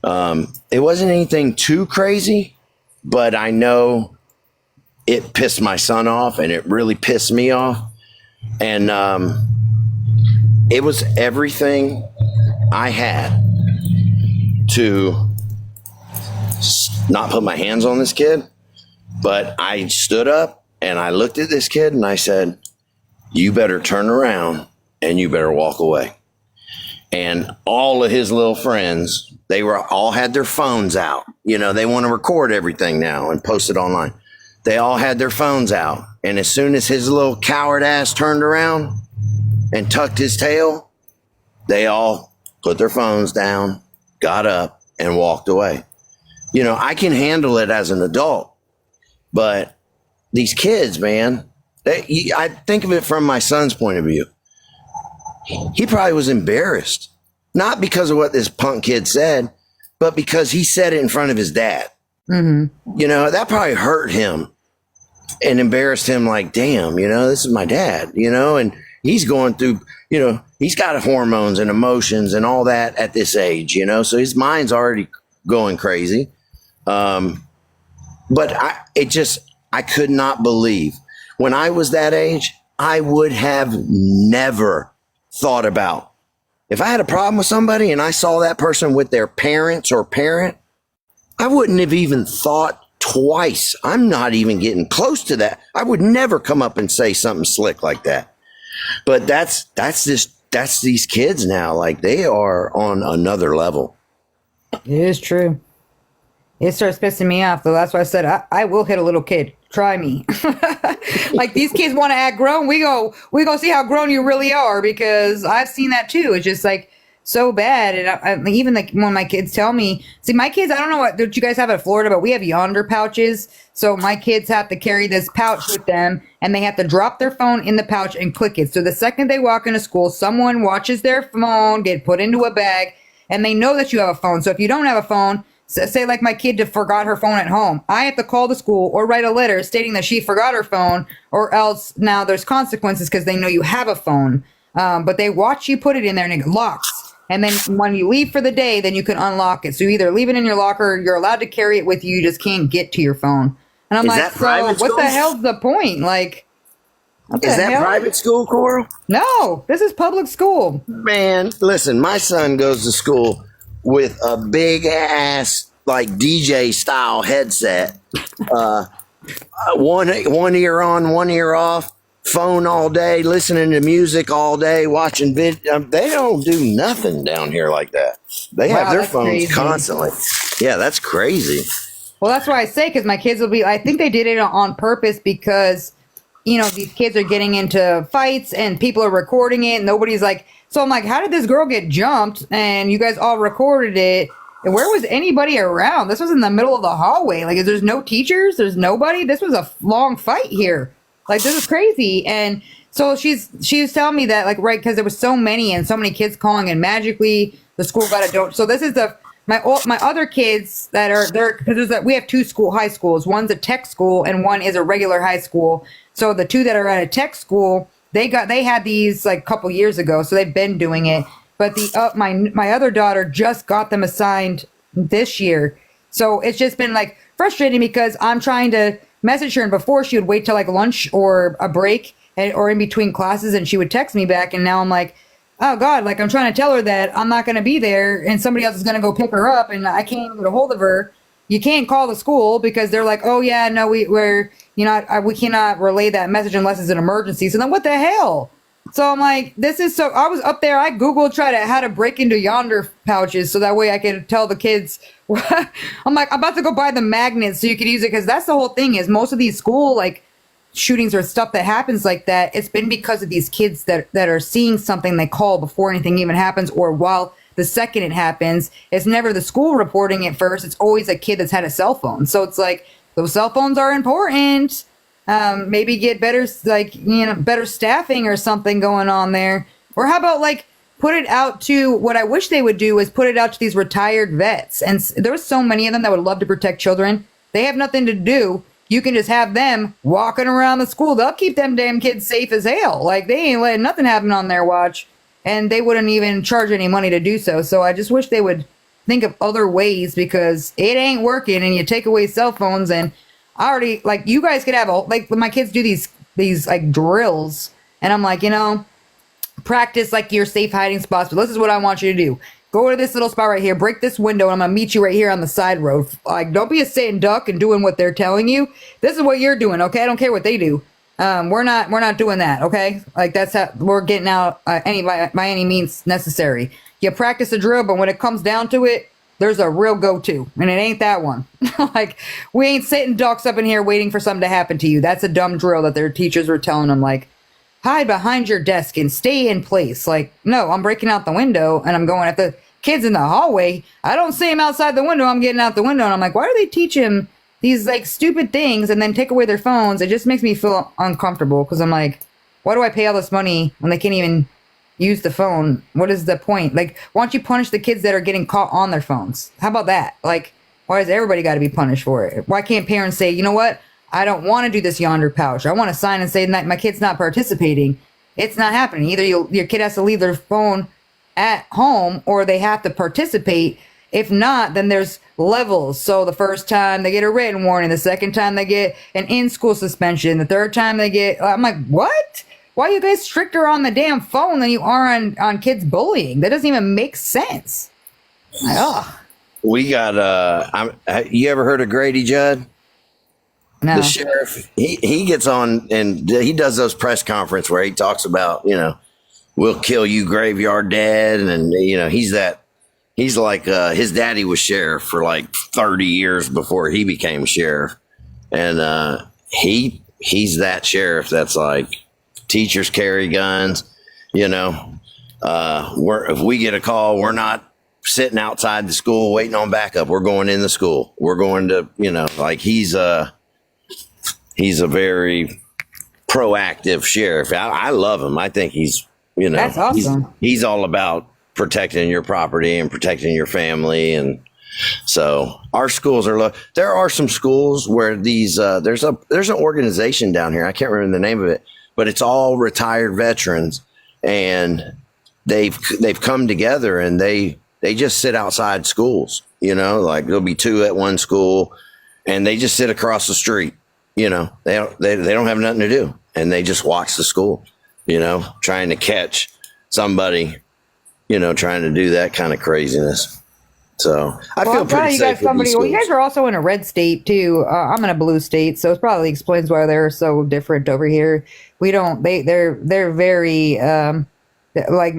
It wasn't anything too crazy, but I know it pissed my son off and it really pissed me off. And it was everything I had to not put my hands on this kid, but I stood up and I looked at this kid and I said, you better turn around and you better walk away. And all of his little friends, they all had their phones out. They want to record everything now and post it online. They all had their phones out. And as soon as his little coward ass turned around and tucked his tail, they all put their phones down, got up and walked away. I can handle it as an adult, but these kids, man, I think of it from my son's point of view. He probably was embarrassed, not because of what this punk kid said, but because he said it in front of his dad. Mm-hmm. That probably hurt him and embarrassed him. Damn, this is my dad, and he's going through, he's got hormones and emotions and all that at this age, so his mind's already going crazy. But I could not believe when I was that age, I would have never thought about. If I had a problem with somebody and I saw that person with their parents or parent, I wouldn't have even thought twice. I'm not even getting close to that. I would never come up and say something slick like that. But that's these kids now. Like, they are on another level. It is true. It starts pissing me off, though. That's why I said I will hit a little kid. Try me. Like, these kids want to act grown. We go see how grown you really are, because I've seen that too. It's just like so bad. And even like when my kids tell me, see, my kids, I don't know what you guys have in Florida, but we have yonder pouches. So my kids have to carry this pouch with them, and they have to drop their phone in the pouch and click it. So the second they walk into school, someone watches their phone get put into a bag, and they know that you have a phone. So if you don't have a phone, say like my kid forgot her phone at home, I have to call the school or write a letter stating that she forgot her phone, or else now there's consequences because they know you have a phone. But they watch you put it in there and it locks. And then when you leave for the day, then you can unlock it. So you either leave it in your locker, you're allowed to carry it with you, you just can't get to your phone. And I'm like, so what the hell's the point? Like, is that private school, Coral? No, this is public school. Man, listen, my son goes to school with a big ass like DJ style headset, one ear on, one ear off, phone all day, listening to music all day, watching video. They don't do nothing down here like that. They have their phones constantly. Yeah, that's crazy. Well, that's why I say, because my kids will be, I think they did it on purpose because, you know, these kids are getting into fights and people are recording it. And nobody's like, so I'm like, how did this girl get jumped? And you guys all recorded it. And where was anybody around? This was in the middle of the hallway. Like, there's no teachers. There's nobody. This was a long fight here. Like, this is crazy. And so she was telling me that, like, right, because there was so many and so many kids calling, and magically the school got a don't. So this is my other kids that are there, because we have two high schools. One's a tech school and one is a regular high school. So the two that are at a tech school, they had these like a couple years ago, so they've been doing it. But my other daughter just got them assigned this year. So it's just been like frustrating because I'm trying to message her, and before she would wait till like lunch or a break or in between classes, and she would text me back. And now I'm like, oh God, like I'm trying to tell her that I'm not going to be there and somebody else is going to go pick her up, and I can't even get a hold of her. You can't call the school because they're like, oh yeah, no, we cannot relay that message unless it's an emergency. So then what the hell? So I'm like, I was up there. I Googled how to break into yonder pouches so that way I could tell the kids. I'm like, I'm about to go buy the magnets so you could use it, because that's the whole thing is most of these school like shootings or stuff that happens like that, it's been because of these kids that are seeing something they call before anything even happens, or while the second it happens. It's never the school reporting it first. It's always a kid that's had a cell phone. So it's like, those cell phones are important. Maybe get better, like, you know, better staffing or something going on there. Or how about like put it out to, what I wish they would do is put it out to these retired vets. And there's so many of them that would love to protect children. They have nothing to do. You can just have them walking around the school. They'll keep them damn kids safe as hell. Like, they ain't letting nothing happen on their watch. And they wouldn't even charge any money to do so. So I just wish they would think of other ways, because it ain't working. And you take away cell phones, and I already, like, you guys could have, like, when my kids do these like drills, and I'm like, you know, practice like your safe hiding spots. But this is what I want you to do. Go to this little spot right here, break this window, and I'm going to meet you right here on the side road. Like, don't be a sitting duck and doing what they're telling you. This is what you're doing, okay? I don't care what they do. We're not doing that, okay? Like, that's how we're getting out by any means necessary. You practice a drill, but when it comes down to it, there's a real go-to, and it ain't that one. Like, we ain't sitting ducks up in here waiting for something to happen to you. That's a dumb drill that their teachers were telling them, like, hide behind your desk and stay in place. Like, no, I'm breaking out the window and I'm going at the kids in the hallway. I don't see them outside the window. I'm getting out the window, and I'm like, why do they teach them these like stupid things and then take away their phones? It just makes me feel uncomfortable, because I'm like, why do I pay all this money when they can't even use the phone? What is the point? Like, why don't you punish the kids that are getting caught on their phones? How about that? Like, why does everybody got to be punished for it? Why can't parents say, you know what? I don't want to do this yonder pouch. I want to sign and say that my kid's not participating. It's not happening. Either your kid has to leave their phone at home, or they have to participate. If not, then there's levels. So the first time they get a written warning, the second time they get an in-school suspension, the third time they get, I'm like, what? Why are you guys stricter on the damn phone than you are on kids bullying? That doesn't even make sense. Ugh. We got, you ever heard of Grady Judd? No. The sheriff, he gets on and he does those press conference where he talks about, we'll kill you graveyard dad. And, he's like, his daddy was sheriff for like 30 years before he became sheriff. And, he's that sheriff that's like, teachers carry guns, if we get a call, we're not sitting outside the school waiting on backup. We're going in the school. We're going to, like he's a very proactive sheriff. I love him. I think he's, that's awesome. He's all about protecting your property and protecting your family. And so our schools there are some schools where these, there's an organization down here. I can't remember the name of it, but it's all retired veterans, and they've come together and they just sit outside schools, like there'll be two at one school and they just sit across the street. They don't have nothing to do, and they just watch the school, trying to catch somebody, trying to do that kind of craziness. So I feel pretty safe with these schools. You guys are also in a red state too. I'm in a blue state, so it probably explains why they're so different over here. They're very like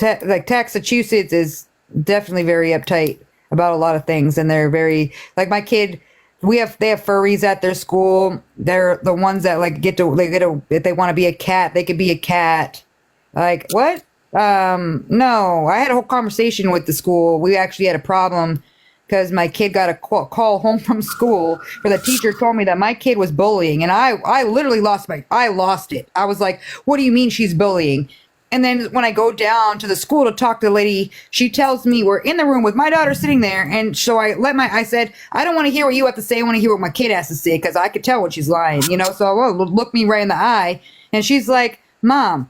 Massachusetts is definitely very uptight about a lot of things, and they're very like my kid. They have furries at their school. They're the ones that like if they want to be a cat, they could be a cat. Like what? No, I had a whole conversation with the school. We actually had a problem because my kid got a call home from school where the teacher told me that my kid was bullying, and I literally lost it. I was like, what do you mean she's bullying? And then when I go down to the school to talk to the lady, she tells me we're in the room with my daughter sitting there. And so I said, I don't want to hear what you have to say. I want to hear what my kid has to say, because I could tell when she's lying, So look me right in the eye. And she's like, Mom,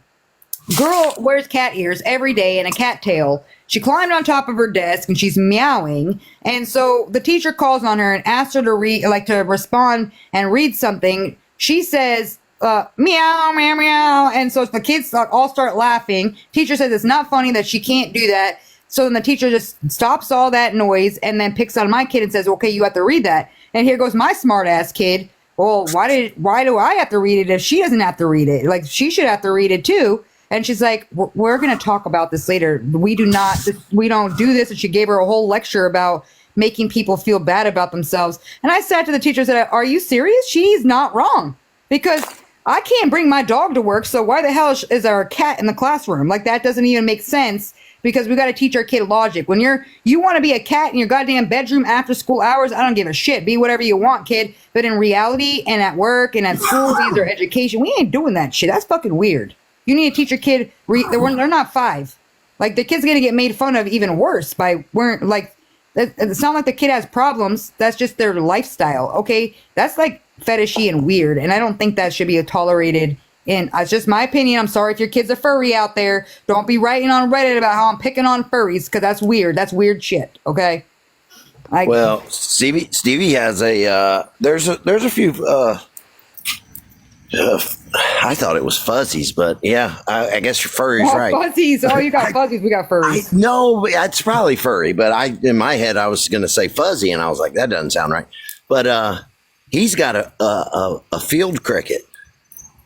girl wears cat ears every day and a cat tail. She climbed on top of her desk and she's meowing. And so the teacher calls on her and asks her to respond and read something. She says, meow, meow, meow. And so the kids all start laughing. Teacher says it's not funny, that she can't do that. So then the teacher just stops all that noise and then picks on my kid and says, okay, you have to read that. And here goes my smart ass kid. Well, why do I have to read it if she doesn't have to read it? Like, she should have to read it too. And she's like, we're going to talk about this later. We don't do this. And she gave her a whole lecture about making people feel bad about themselves. And I sat to the teacher and said, are you serious? She's not wrong, because I can't bring my dog to work, so why the hell is our cat in the classroom? Like, that doesn't even make sense, because we got to teach our kid logic. When you want to be a cat in your goddamn bedroom after school hours, I don't give a shit. Be whatever you want, kid. But in reality and at work and at school, these are education. We ain't doing that shit. That's fucking weird. You need to teach your kid. They're not 5. Like, the kid's going to get made fun of even worse by wearing, like, it's not like the kid has problems. That's just their lifestyle. Okay. That's like fetishy and weird, and I don't think that should be tolerated. And it's just my opinion. I'm sorry if your kid's a furry out there. Don't be writing on Reddit about how I'm picking on furries, because that's weird. That's weird shit. Okay. Well, Stevie has there's a few. I thought it was fuzzies, but yeah, I guess your furry's right. Fuzzies. Oh, you got fuzzies. We got furries. No, it's probably furry, but in my head I was going to say fuzzy, and I was like, that doesn't sound right. But he's got a field cricket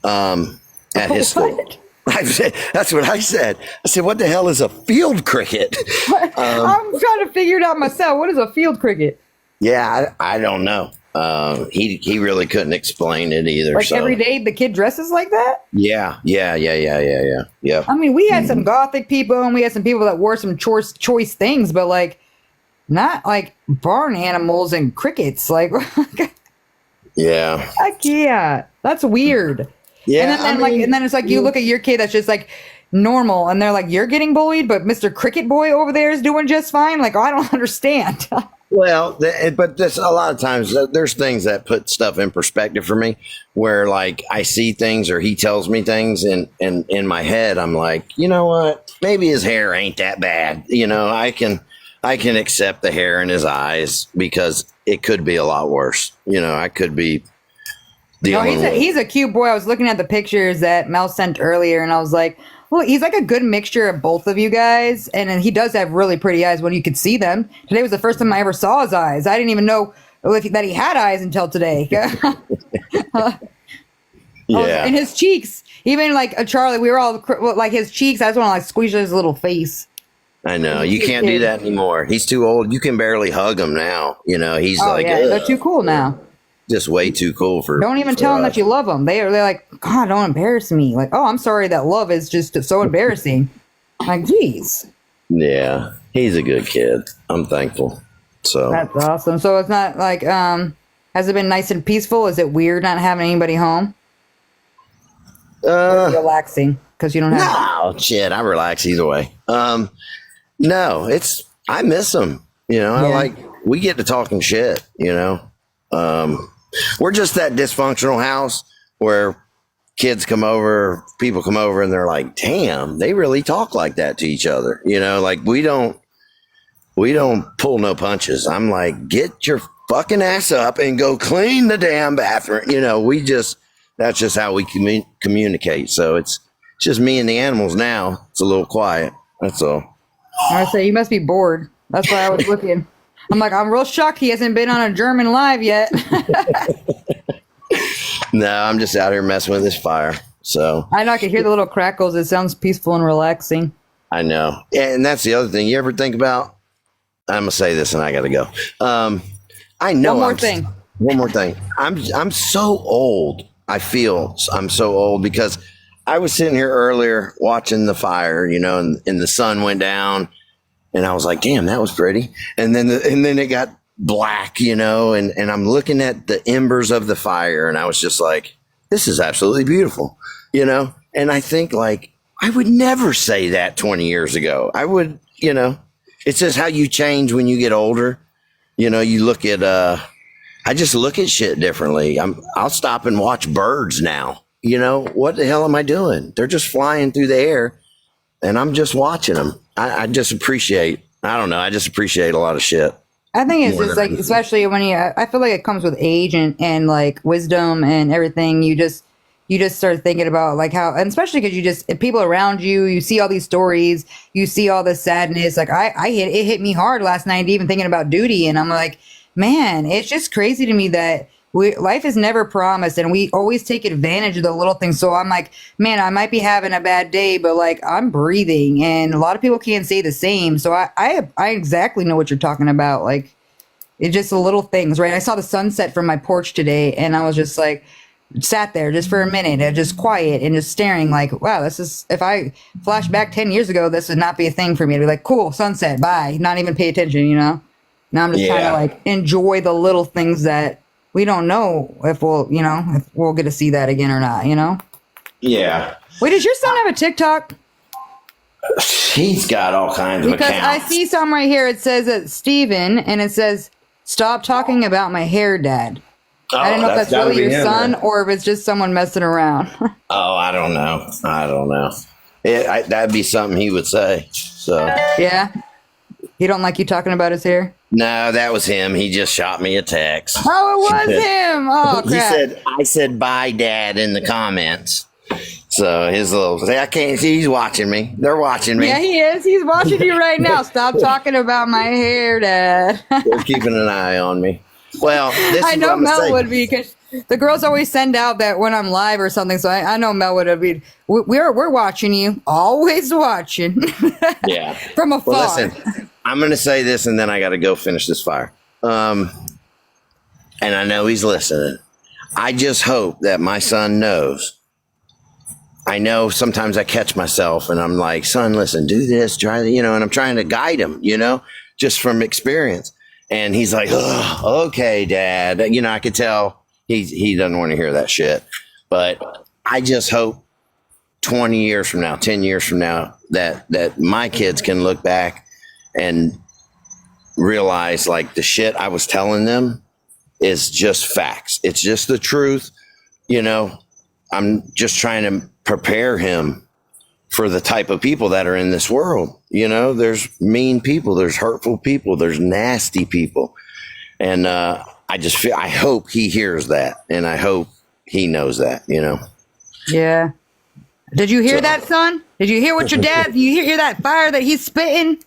at his school. That's what I said. I said, what the hell is a field cricket? I'm trying to figure it out myself. What is a field cricket? Yeah, I don't know. He really couldn't explain it either. Like, every day the kid dresses like that? Yeah. I mean, we had some gothic people, and we had some people that wore some choice things, but like, not like barn animals and crickets. Like, yeah. Heck yeah. That's weird. Yeah. And then it's like, you look at your kid that's just like normal, and they're like, you're getting bullied, but Mr. Cricket Boy over there is doing just fine. Like, I don't understand. Well, but there's a lot of times there's things that put stuff in perspective for me, where like I see things or he tells me things, and in my head I'm like, you know what? Maybe his hair ain't that bad. I can I can accept the hair in his eyes because it could be a lot worse. I could be dealing with. He's a cute boy. I was looking at the pictures that Mel sent earlier, and I was like, well, he's like a good mixture of both of you guys. And he does have really pretty eyes when you could see them. Today was the first time I ever saw his eyes. I didn't even know that he had eyes until today. Yeah. And his cheeks, even like Charlie, we were all like his cheeks. I just want to like squeeze his little face. I know. You can't do that anymore. He's too old. You can barely hug him now. He's like, they're too cool now. Just way too cool for. Don't even tell them that you love them. They're like, God, don't embarrass me. Like, oh, I'm sorry that love is just so embarrassing. Like, geez. Yeah, he's a good kid. I'm thankful. So that's awesome. So it's not like, has it been nice and peaceful? Is it weird not having anybody home? Relaxing because you don't have. No, shit. I relax either way. No, I miss him. We get to talking shit. We're just that dysfunctional house where kids come over, people come over, and they're like, damn, they really talk like that to each other. Like we don't pull no punches. I'm like, get your fucking ass up and go clean the damn bathroom. That's just how we communicate. So it's just me and the animals now. It's a little quiet. That's all. I say you must be bored. That's why I was looking. I'm like, I'm real shocked he hasn't been on a German live yet. No, I'm just out here messing with this fire. So I know I can hear the little crackles. It sounds peaceful and relaxing. I know. And that's the other thing. You ever think about, I'm gonna say this and I gotta go. I know One more thing. I'm so old. I feel I'm so old because I was sitting here earlier watching the fire, and the sun went down. And I was like, damn, that was pretty. And then it got black, and I'm looking at the embers of the fire and I was just like, this is absolutely beautiful, And I think like, I would never say that 20 years ago. I would, it's just how you change when you get older. You look at, I just look at shit differently. I'll stop and watch birds now. What the hell am I doing? They're just flying through the air and I'm just watching them. I just appreciate, I don't know. I just appreciate a lot of shit. I think it's just like, especially when I feel like it comes with age and like wisdom and everything. You just start thinking about like how, and especially because people around you, you see all these stories, you see all this sadness. Like it hit me hard last night, even thinking about duty. And I'm like, man, it's just crazy to me that life is never promised and we always take advantage of the little things. So I'm like, man, I might be having a bad day, but like I'm breathing and a lot of people can't say the same. So I exactly know what you're talking about. Like it's just the little things, right? I saw the sunset from my porch today and I was just like, sat there just for a minute and just quiet and just staring like, wow, if I flash back 10 years ago, this would not be a thing for me to be like, cool, sunset, bye, not even pay attention, Now I'm just trying to like enjoy the little things that we don't know if we'll get to see that again or not, Yeah. Wait, does your son have a TikTok? He's got all kinds of accounts. Because I see some right here. It says that Steven, and it says, stop talking about my hair, Dad. Oh, I don't know if that's really your son or if it's just someone messing around. Oh, I don't know. That'd be something he would say. So yeah. He don't like you talking about his hair? No, that was him. He just shot me a text. Oh, it was him. Oh, crap. I said, bye, Dad, in the comments. So I can't see, he's watching me. They're watching me. Yeah, he is. He's watching you right now. Stop talking about my hair, Dad. They're keeping an eye on me. Well, I know Mel would be because the girls always send out that when I'm live or something. So I know Mel would be. We're watching you. Always watching. Yeah. From afar. Well, listen, I'm going to say this and then I got to go finish this fire. And I know he's listening. I just hope that my son knows. I know sometimes I catch myself and I'm like, son, listen, do this, try that, and I'm trying to guide him, just from experience. And he's like, oh, okay, Dad. I could tell he doesn't want to hear that shit. But I just hope 20 years from now, 10 years from now, that my kids can look back and realize like the shit I was telling them is just facts. It's just the truth. I'm just trying to prepare him for the type of people that are in this world. You know, there's mean people, there's hurtful people, there's nasty people. And I hope he hears that, and I hope he knows that, you know. Yeah. Did you hear that, son? Did you hear what your dad, you hear that fire that he's spitting?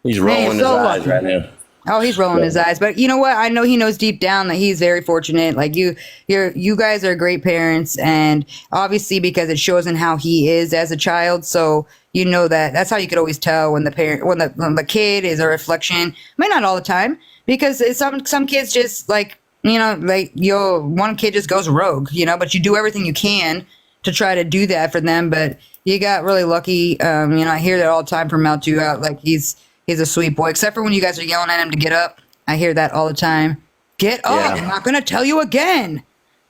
He's rolling his eyes right now. Oh, he's rolling his eyes. But you know what? I know he knows deep down that he's very fortunate. Like you guys are great parents, and obviously because it shows in how he is as a child. So you know that's how you could always tell when the kid is a reflection. I mean, not all the time, because some kids just like, you know, like one kid just goes rogue, you know, but you do everything you can to try to do that for them. But you got really lucky. You know, I hear that all the time from Mel too. Like he's a sweet boy, except for when you guys are yelling at him to get up. I hear that all the time. Get up. Yeah. I'm not going to tell you again.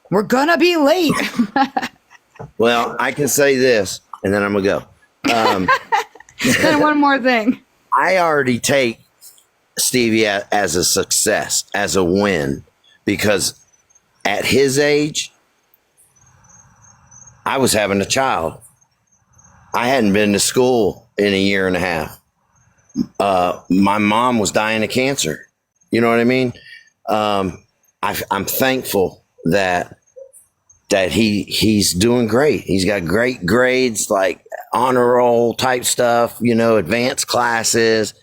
We're going to be late. Well, I can say this, and then I'm going to go. Then one more thing. I already take Stevie as a success, as a win, because at his age, I was having a child. I hadn't been to school in a year and a half. My mom was dying of cancer. You know what I mean? I'm thankful that he's doing great. He's got great grades, like honor roll type stuff, you know, advanced classes,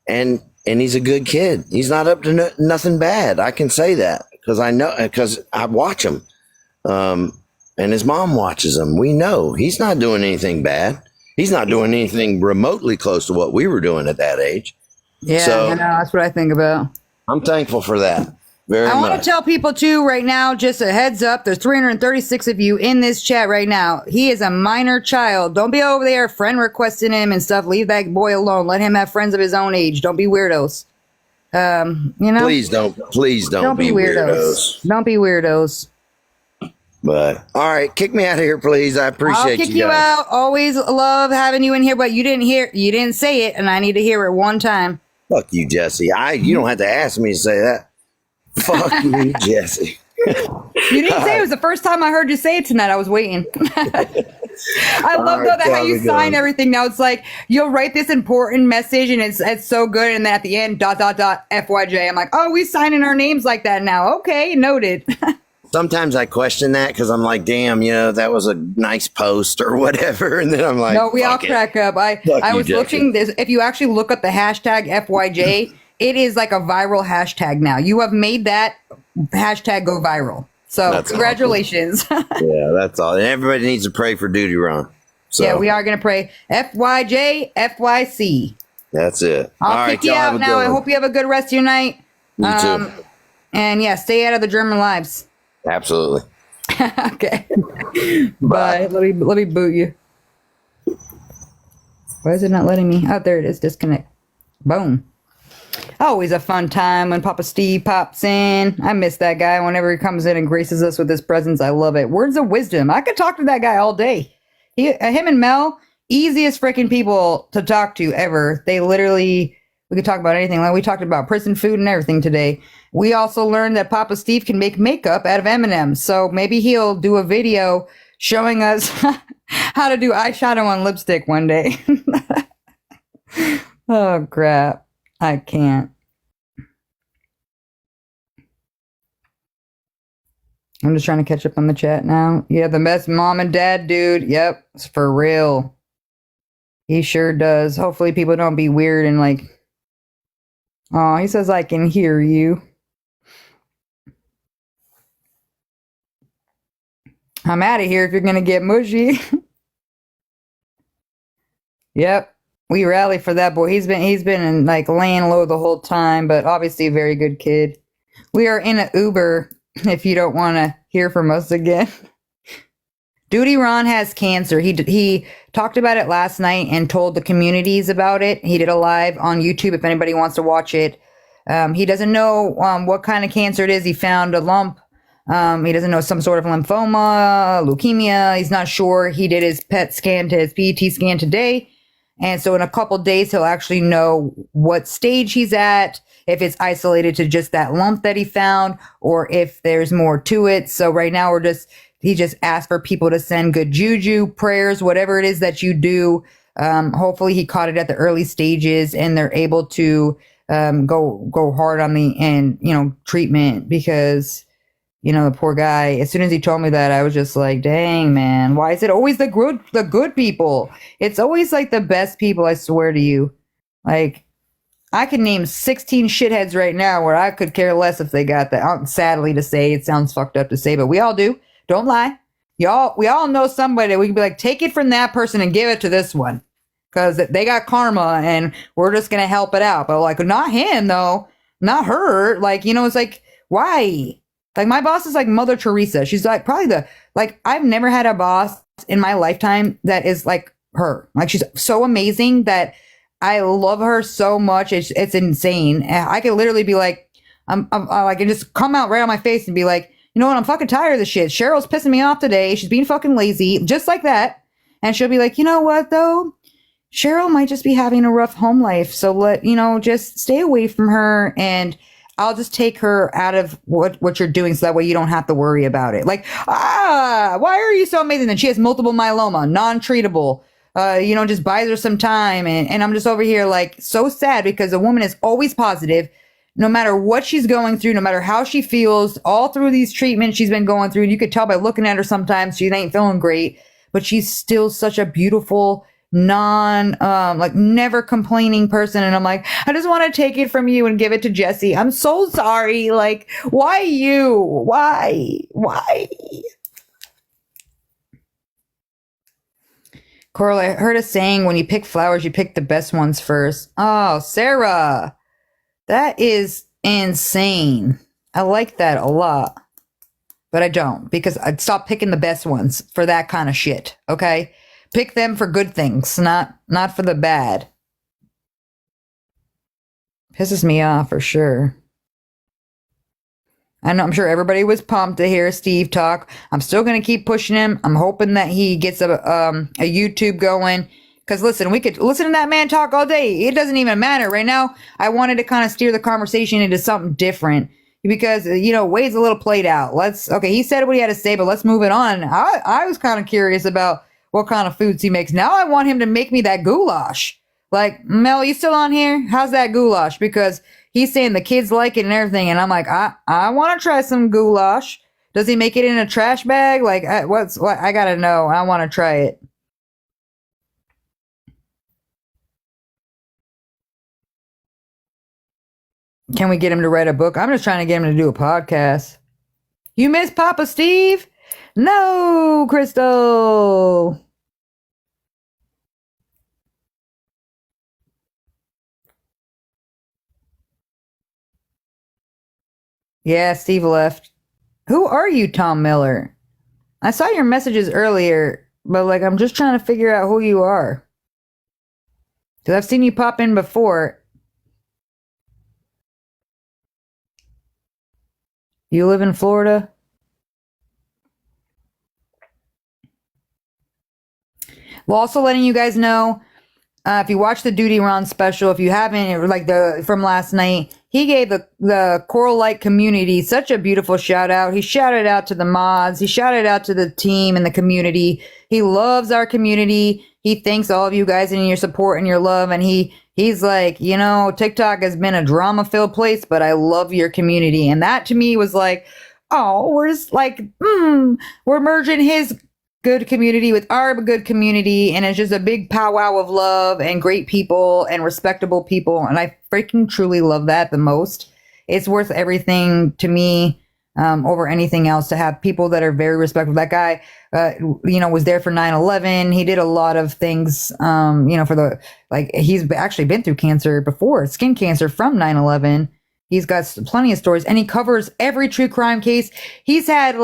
and he's a good kid. He's not up to nothing bad. I can say that because I watch him, and his mom watches him. We know he's not doing anything bad. He's not doing anything remotely close to what we were doing at that age. Yeah, so, I know, that's what I think about. I'm thankful for that. I want to tell people too right now, just a heads up, there's 336 of you in this chat right now. He is a minor child. Don't be over there friend requesting him and stuff. Leave that boy alone. Let him have friends of his own age. Don't be weirdos. You know? Please don't be weirdos. Don't be weirdos. But all right, kick me out of here, please. I appreciate you. I'll kick you out. Always love having you in here, but you didn't say it, and I need to hear it one time. Fuck you, Jesse. You don't have to ask me to say that. Fuck you, Jesse. You didn't say it. Was the first time I heard you say it tonight. I was waiting. I love though that how you sign everything. Now it's like you'll write this important message and it's so good, and then at the end FYJ. I'm like, oh, we signing our names like that now. Okay, noted. Sometimes I question that because I'm like, damn, you know, that was a nice post or whatever. And then I'm like, no, we all crack up. I was looking this. If you actually look up the hashtag FYJ, it is like a viral hashtag now. You have made that hashtag go viral. So that's congratulations. Awesome. Yeah, that's all. And everybody needs to pray for Duty Ron. So. Yeah, we are going to pray FYJ, FYC. That's it. I'll kick you out now. I hope you have a good rest of your night. You too. And yeah, stay out of the German lives. Absolutely. Okay. Bye. Let me boot you. Why is it not letting me? Oh, there it is. Disconnect. Boom. Always a fun time when Papa Steve pops in. I miss that guy whenever he comes in and graces us with his presence. I love it. Words of wisdom. I could talk to that guy all day. Him and Mel, easiest freaking people to talk to ever. They literally, we could talk about anything. Like we talked about prison food and everything today. We also learned that Papa Steve can make makeup out of M&Ms. So maybe he'll do a video showing us how to do eyeshadow on lipstick one day. Oh, crap. I can't. I'm just trying to catch up on the chat now. Yeah, the best mom and dad dude. Yep, it's for real. He sure does. Hopefully people don't be weird and like, oh, he says I can hear you. I'm out of here if you're going to get mushy. Yep. We rally for that boy. He's been like laying low the whole time, but obviously a very good kid. We are in an Uber if you don't want to hear from us again. Duty Ron has cancer. He talked about it last night and told the communities about it. He did a live on YouTube if anybody wants to watch it. He doesn't know what kind of cancer it is. He found a lump. He doesn't know, some sort of lymphoma, leukemia. He's not sure. He did his PET scan today. And so in a couple days, he'll actually know what stage he's at, if it's isolated to just that lump that he found, or if there's more to it. So right now we're just he just asked for people to send good juju, prayers, whatever it is that you do. Hopefully he caught it at the early stages and they're able to go hard on the treatment, because the poor guy, as soon as he told me that, I was just like, dang, man, why is it always the good people? It's always like the best people, I swear to you. Like, I could name 16 shitheads right now where I could care less if they got that. Sadly to say, it sounds fucked up to say, but we all do. Don't lie. We all know somebody that we can be like, take it from that person and give it to this one, because they got karma and we're just going to help it out. But like, not him though, not her. Like, it's like, why? Like, my boss is like Mother Teresa. She's like probably I've never had a boss in my lifetime that is like her. Like, she's so amazing that I love her so much. It's insane. I could literally be like, I can just come out right on my face and be like, you know what? I'm fucking tired of this shit. Cheryl's pissing me off today. She's being fucking lazy, just like that. And she'll be like, you know what though? Cheryl might just be having a rough home life. So just stay away from her, and I'll just take her out of what you're doing, so that way you don't have to worry about it. Like, why are you so amazing? And she has multiple myeloma, non-treatable. Just buys her some time. And I'm just over here like so sad, because a woman is always positive, no matter what she's going through, no matter how she feels, all through these treatments she's been going through. And you could tell by looking at her sometimes she ain't feeling great, but she's still such a beautiful, never complaining person. And I'm like, I just want to take it from you and give it to Jesse. I'm so sorry. Like, why you? Why? Coral, I heard a saying, when you pick flowers, you pick the best ones first. Oh, Sarah, that is insane. I like that a lot, but I don't, because I'd stop picking the best ones for that kind of shit. Okay. Pick them for good things, not for the bad. Pisses me off for sure. I know, I'm sure everybody was pumped to hear Steve talk. I'm still going to keep pushing him. I'm hoping that he gets a YouTube going. Because listen, we could listen to that man talk all day. It doesn't even matter. Right now, I wanted to kind of steer the conversation into something different. Because, Wade's a little played out. He said what he had to say, but let's move it on. I was kind of curious about what kind of foods he makes. Now I want him to make me that goulash. Like, Mel, you still on here? How's that goulash? Because he's saying the kids like it and everything. And I'm like, I want to try some goulash. Does he make it in a trash bag? Like, I got to know. I want to try it. Can we get him to write a book? I'm just trying to get him to do a podcast. You miss Papa Steve? No, Crystal. Yeah, Steve left. Who are you, Tom Miller? I saw your messages earlier, but I'm just trying to figure out who you are. Because I've seen you pop in before. You live in Florida? Well, also letting you guys know, if you watch the Duty Ron special, if you haven't, from last night, he gave the Coral Light community such a beautiful shout out. He shouted out to the mods. He shouted out to the team and the community. He loves our community. He thanks all of you guys and your support and your love. And he's like, TikTok has been a drama filled place, but I love your community. And that to me was like, oh, we're just we're merging his good community with our good community, and it's just a big powwow of love and great people and respectable people, and I freaking truly love that the most. It's worth everything to me, over anything else, to have people that are very respectful. That guy was there for 9/11. He did a lot of things, for he's actually been through cancer before, skin cancer from 9/11. He's got plenty of stories, and he covers every true crime case. He's had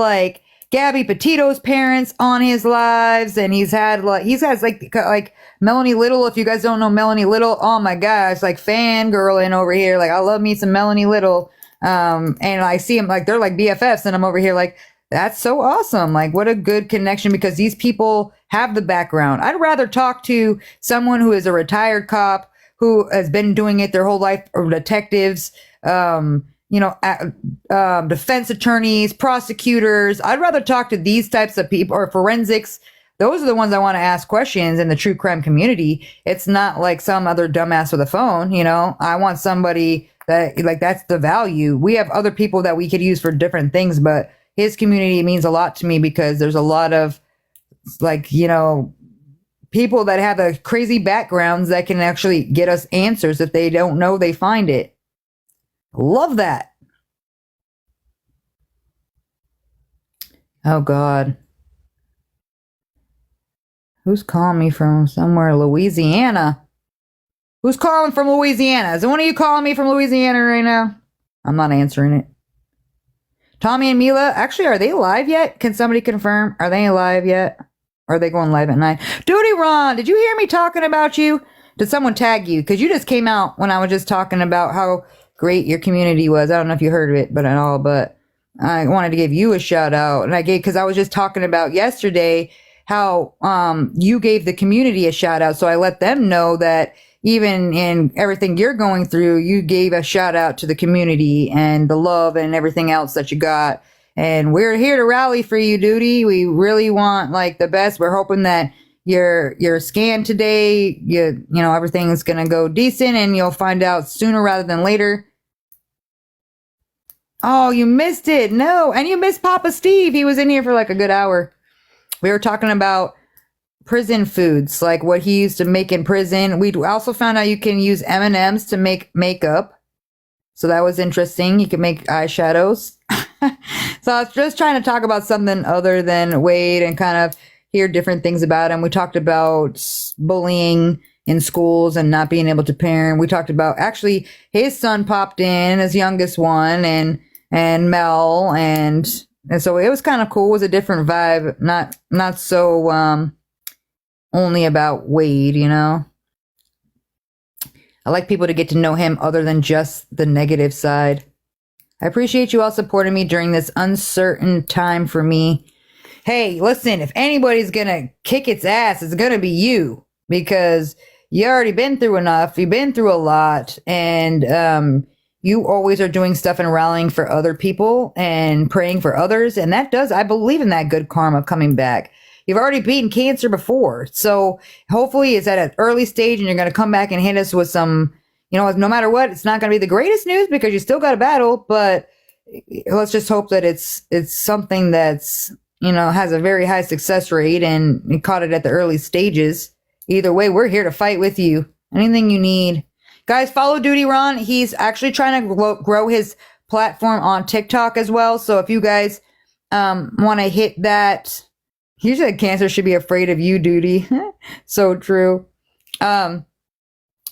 Gabby Petito's parents on his lives, and he's had Melanie Little. If you guys don't know Melanie Little, oh my gosh, fangirling over here. I love me some Melanie Little. And I see him they're BFFs, and I'm over here that's so awesome. What a good connection, because these people have the background. I'd rather talk to someone who is a retired cop who has been doing it their whole life, or detectives, defense attorneys, prosecutors. I'd rather talk to these types of people, or forensics. Those are the ones I want to ask questions in the true crime community. It's not like some other dumbass with a phone. I want somebody that, like, that's the value. We have other people that we could use for different things, but his community means a lot to me because there's a lot of, like, people that have a crazy backgrounds that can actually get us answers. If they don't know, they find it. Love that. Oh God. Who's calling me from somewhere? Louisiana. Who's calling from Louisiana? Is one of you calling me from Louisiana right now? I'm not answering it. Tommy and Mila, actually, are they live yet? Can somebody confirm? Are they live yet? Or are they going live at 9? Duty Ron, did you hear me talking about you? Did someone tag you? Because you just came out when I was just talking about how great your community was. I don't know if you heard of it, but at all. But I wanted to give you a shout out, and because I was just talking about yesterday how you gave the community a shout out. So I let them know that even in everything you're going through, you gave a shout out to the community and the love and everything else that you got. And we're here to rally for you, Duty. We really want, like, the best. We're hoping that your scan today, everything's going to go decent, and you'll find out sooner rather than later. Oh, you missed it. No. And you missed Papa Steve. He was in here for like a good hour. We were talking about prison foods, like what he used to make in prison. We also found out you can use M&Ms to make makeup. So that was interesting. You can make eyeshadows. So I was just trying to talk about something other than Wade and kind of hear different things about him. We talked about bullying in schools and not being able to parent. We talked about, actually, his son popped in, his youngest one, and Mel, and so it was kind of cool. It was a different vibe, not so only about Wade, I like people to get to know him other than just the negative side. I appreciate you all supporting me during this uncertain time for me. Hey, listen, if anybody's gonna kick its ass, it's gonna be you, because you already been through enough. You've been through a lot, and you always are doing stuff and rallying for other people and praying for others. And I believe in that good karma coming back. You've already beaten cancer before. So hopefully it's at an early stage and you're going to come back and hit us with some, no matter what, it's not going to be the greatest news because you still got a battle, but let's just hope that it's something that's, has a very high success rate and you caught it at the early stages. Either way, we're here to fight with you. Anything you need. Guys, follow Duty Ron. He's actually trying to grow his platform on TikTok as well. So if you guys want to hit that, you said cancer should be afraid of you, Duty. So true. But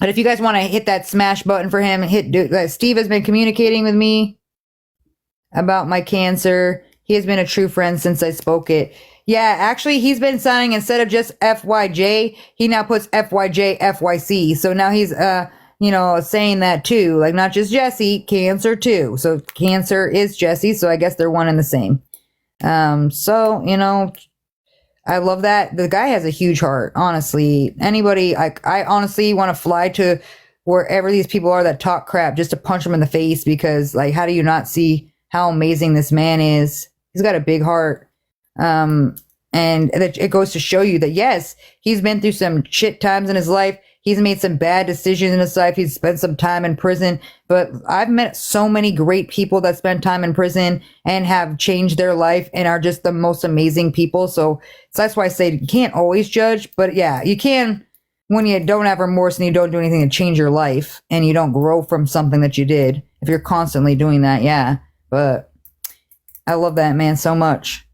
if you guys want to hit that smash button for him, Steve has been communicating with me about my cancer. He has been a true friend since I spoke it. Yeah, actually, he's been signing, instead of just FYJ, he now puts FYJ, FYC. So now he's, saying that too. Like, not just Jesse, cancer too. So cancer is Jesse. So I guess they're one and the same. I love that. The guy has a huge heart, honestly. Anybody, I honestly want to fly to wherever these people are that talk crap just to punch them in the face, because, like, how do you not see how amazing this man is? He's got a big heart. And it goes to show you that, yes, he's been through some shit times in his life. He's made some bad decisions in his life. He's spent some time in prison, but I've met so many great people that spend time in prison and have changed their life and are just the most amazing people. So that's why I say you can't always judge, but yeah, you can when you don't have remorse and you don't do anything to change your life and you don't grow from something that you did. If you're constantly doing that, yeah. But I love that man so much.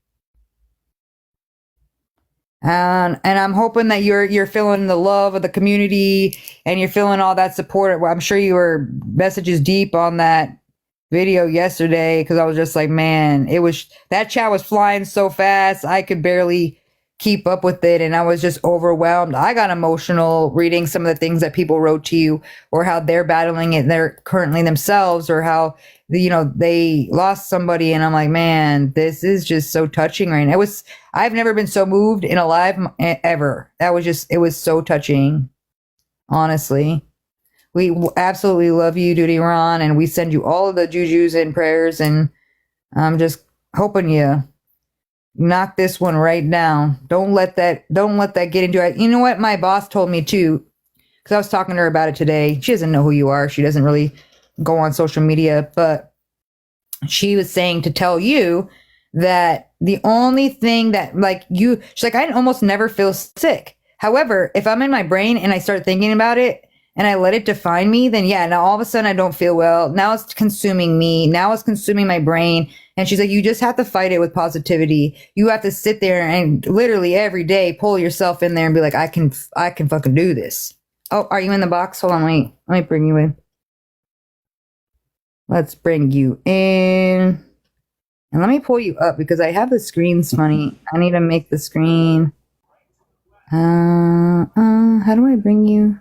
And I'm hoping that you're feeling the love of the community and you're feeling all that support. I'm sure you were messages deep on that video yesterday, because I was just like, man, that chat was flying so fast. I could barely keep up with it, and I was just overwhelmed. I got emotional reading some of the things that people wrote to you, or how they're battling it, they're currently themselves, or how they lost somebody, and I'm like, man, this is just so touching right now. I've never been so moved in a live ever. It was so touching, honestly. We absolutely love you, Duty Ron, and we send you all of the jujus and prayers, and I'm just hoping you knock this one right down. Don't let that get into it. You know what? My boss told me too, because I was talking to her about it today. She doesn't know who you are. She doesn't really go on social media, but she was saying to tell you that the only thing that she's like, I almost never feel sick. However, if I'm in my brain and I start thinking about it and I let it define me, then yeah, now all of a sudden I don't feel well. Now it's consuming me. Now it's consuming my brain. And she's like, you just have to fight it with positivity. You have to sit there and literally every day pull yourself in there and be like, I can fucking do this. Oh, are you in the box? Hold on, wait. Let me bring you in. Let's bring you in. And let me pull you up because I have the screen's funny. I need to make the screen. How do I bring you?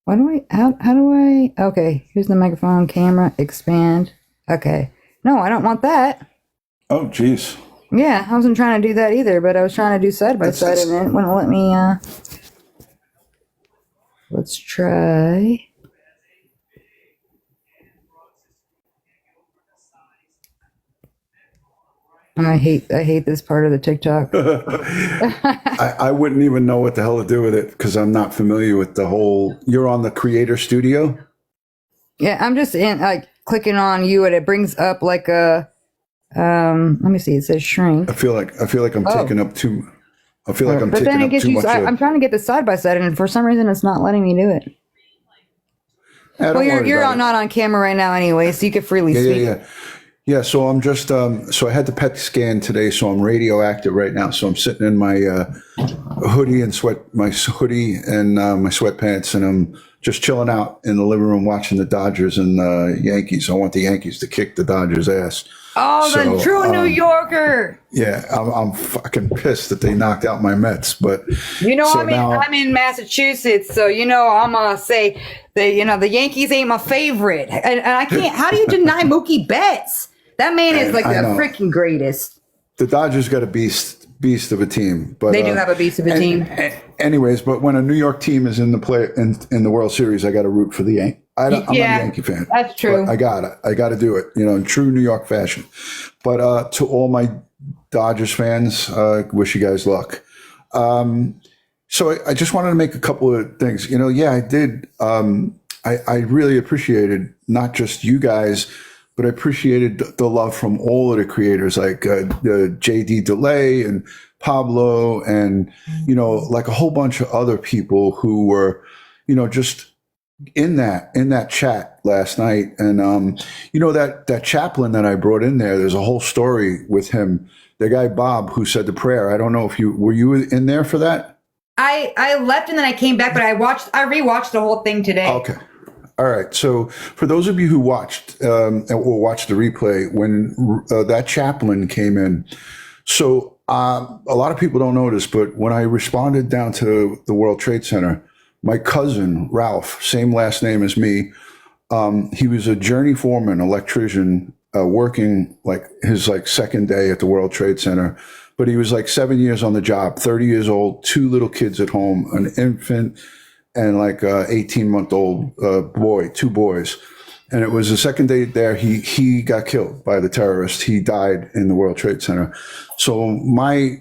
How do I? Okay, here's the microphone, camera, expand. Okay. No, I don't want that. Oh, geez. Yeah, I wasn't trying to do that either, but I was trying to do side by side and it wouldn't let me, let's try. I hate this part of the TikTok. I wouldn't even know what the hell to do with it because I'm not familiar with the whole. You're on the Creator Studio? Yeah, I'm just clicking on you and it brings up like a let me see, it says shrink. I feel like I'm taking up too. I feel like I'm but taking then it up gets too you. much. I'm trying to get the side by side, and for some reason, it's not letting me do it. Well, you're not on camera right now anyway, so you could freely speak. Yeah, so I'm just so I had the PET scan today, so I'm radioactive right now. So I'm sitting in my hoodie and my sweatpants, and I'm just chilling out in the living room watching the Dodgers and the Yankees. I want the Yankees to kick the Dodgers' ass. Oh, the true New Yorker. Yeah, I'm fucking pissed that they knocked out my Mets, but I'm in Massachusetts, so I'm gonna say the Yankees ain't my favorite, and I can't. How do you deny Mookie Betts? That man is like the freaking greatest. The Dodgers got a beast of a team, but they do have a beast of a team. Anyways, but when a New York team is in the World Series, I got to root for the Yankees. I'm not a Yankee fan. That's true. I got to do it, in true New York fashion. But to all my Dodgers fans, wish you guys luck. So I just wanted to make a couple of things. I did. I really appreciated not just you guys, but I appreciated the love from all of the creators, like JD Delay and Pablo, and like a whole bunch of other people who were, just in that chat last night. And that chaplain that I brought in there, there's a whole story with him. The guy Bob who said the prayer. I don't know if you were in there for that. I left and then I came back, but I rewatched the whole thing today. Okay. All right. So for those of you who watched or watched the replay, when that chaplain came in, so a lot of people don't know this, but when I responded down to the World Trade Center, my cousin Ralph, same last name as me, he was a journey foreman, electrician, working like his second day at the World Trade Center. But he was 7 years on the job, 30 years old, 2 little kids at home, an infant, and 18-month-old boy, 2 boys. And it was the second day there, he got killed by the terrorists. He died in the World Trade Center. So my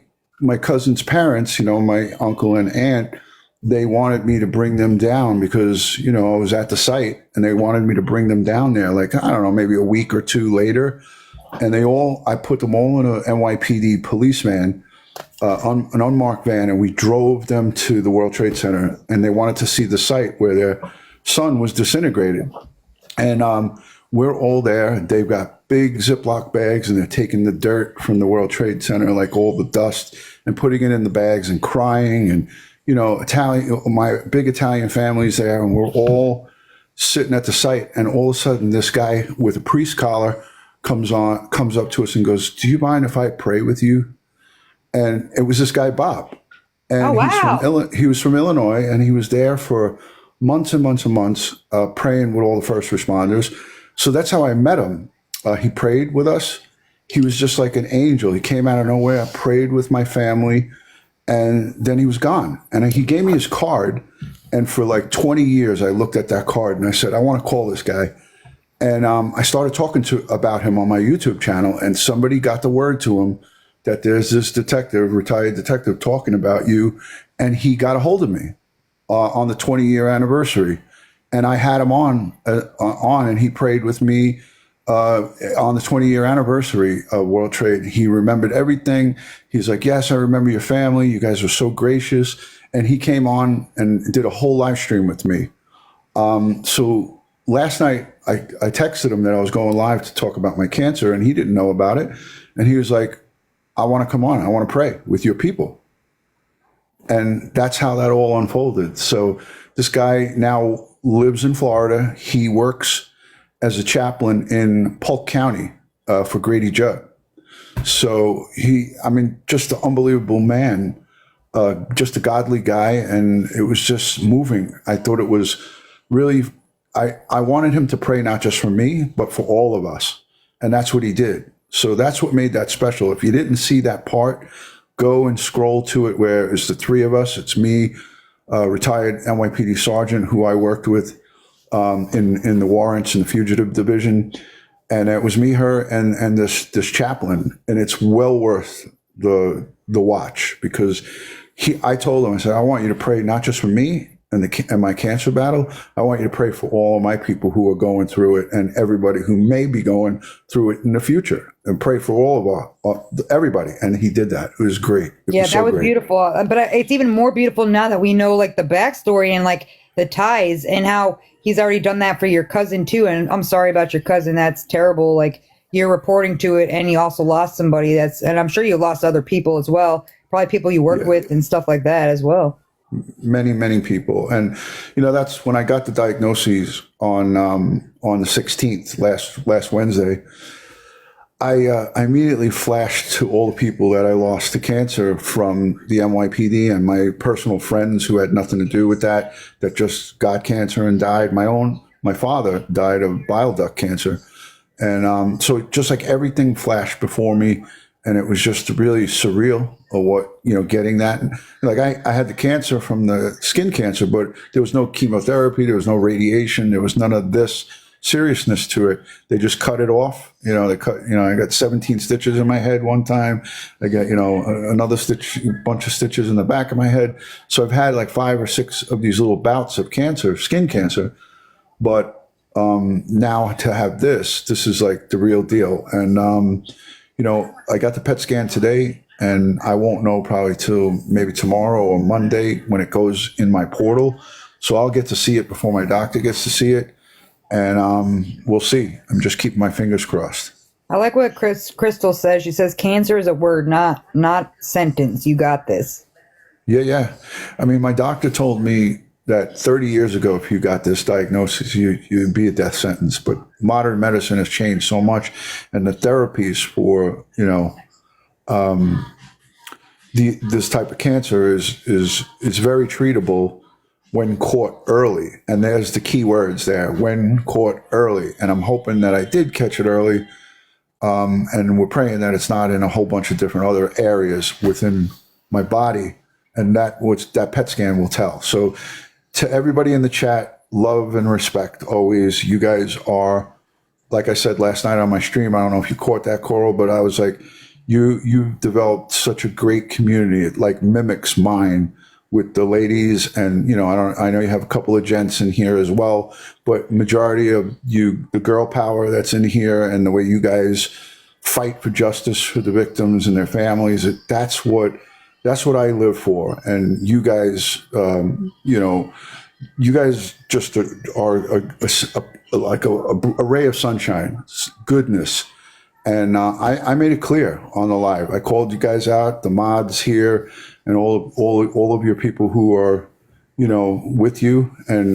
cousin's parents, my uncle and aunt, they wanted me to bring them down because, I was at the site and they wanted me to bring them down there, I don't know, maybe a week or 2 later. And I put them all in a NYPD police van, an unmarked van, and we drove them to the World Trade Center, and they wanted to see the site where their son was disintegrated. And we're all there. They've got big Ziploc bags, and they're taking the dirt from the World Trade Center, all the dust, and putting it in the bags and crying. And, my big Italian family's there, and we're all sitting at the site. And all of a sudden, this guy with a priest collar comes up to us and goes, "Do you mind if I pray with you?" And it was this guy, Bob. And he was from Illinois, and he was there for months and months and months, praying with all the first responders. So that's how I met him. He prayed with us. He was just like an angel. He came out of nowhere, prayed with my family, and then he was gone. And he gave me his card, And for like 20 years, I looked at that card and I said, I want to call this guy. And I started talking about him on my YouTube channel, and somebody got the word to him that there's this detective, retired detective, talking about you. And he got a hold of me on the 20-year anniversary. And I had him on, and he prayed with me on the 20-year anniversary of World Trade. He remembered everything. He's like, yes, I remember your family. You guys were so gracious. And he came on and did a whole live stream with me. So last night, I texted him that I was going live to talk about my cancer, and he didn't know about it. And he was like, I want to come on. I want to pray with your people. And that's how that all unfolded. So this guy now lives in Florida. He works as a chaplain in Polk County for Grady Judd. So just an unbelievable man, just a godly guy. And it was just moving. I thought it was really, I wanted him to pray not just for me, but for all of us. And that's what he did. So that's what made that special. If you didn't see that part, go and scroll to it where it's the three of us. It's me, retired NYPD sergeant who I worked with in the warrants and the fugitive division. And it was me, her, and this chaplain. And it's well worth the watch, because I told him, I said, I want you to pray not just for me and my cancer battle. I want you to pray for all my people who are going through it, and everybody who may be going through it in the future, and pray for all of everybody. And he did that. It was great. That was beautiful. But it's even more beautiful now that we know like the backstory and like the ties, and how he's already done that for your cousin too. And I'm sorry about your cousin. That's terrible. Like, you're reporting to it, and you also lost somebody and I'm sure you lost other people as well. Probably people you worked with and stuff like that as well. Many people. And, that's when I got the diagnoses on the 16th, last Wednesday. I immediately flashed to all the people that I lost to cancer from the NYPD, and my personal friends who had nothing to do with that just got cancer and died. My father died of bile duct cancer. And so just like everything flashed before me, and it was just really surreal of what, getting that. And like I had the cancer from the skin cancer, but there was no chemotherapy, there was no radiation, there was none of this seriousness to it. They just cut it off. I got 17 stitches in my head one time. I got, another bunch of stitches in the back of my head. So I've had like 5 or 6 of these little bouts of cancer, skin cancer. But now to have this is like the real deal. And, I got the PET scan today, and I won't know probably till maybe tomorrow or Monday when it goes in my portal. So I'll get to see it before my doctor gets to see it. And we'll see. I'm just keeping my fingers crossed. I like what Crystal says. She says, cancer is a word, not sentence. You got this. Yeah. I mean, my doctor told me that 30 years ago, if you got this diagnosis, you'd be a death sentence. But modern medicine has changed so much, and the therapies for this type of cancer is very treatable when caught early. And there's the key words there: when caught early. And I'm hoping that I did catch it early, and we're praying that it's not in a whole bunch of different other areas within my body, and that PET scan will tell. So, to everybody in the chat, love and respect always. You guys are, like I said last night on my stream, I don't know if you caught that, Coral, but I was like, you've developed such a great community. It like mimics mine with the ladies, and I know you have a couple of gents in here as well, but majority of you, the girl power that's in here, and the way you guys fight for justice for the victims and their families, that's what I live for. And you guys, you guys just are like a ray of sunshine, goodness. And I made it clear on the live. I called you guys out, the mods here, and all of your people who are, with you and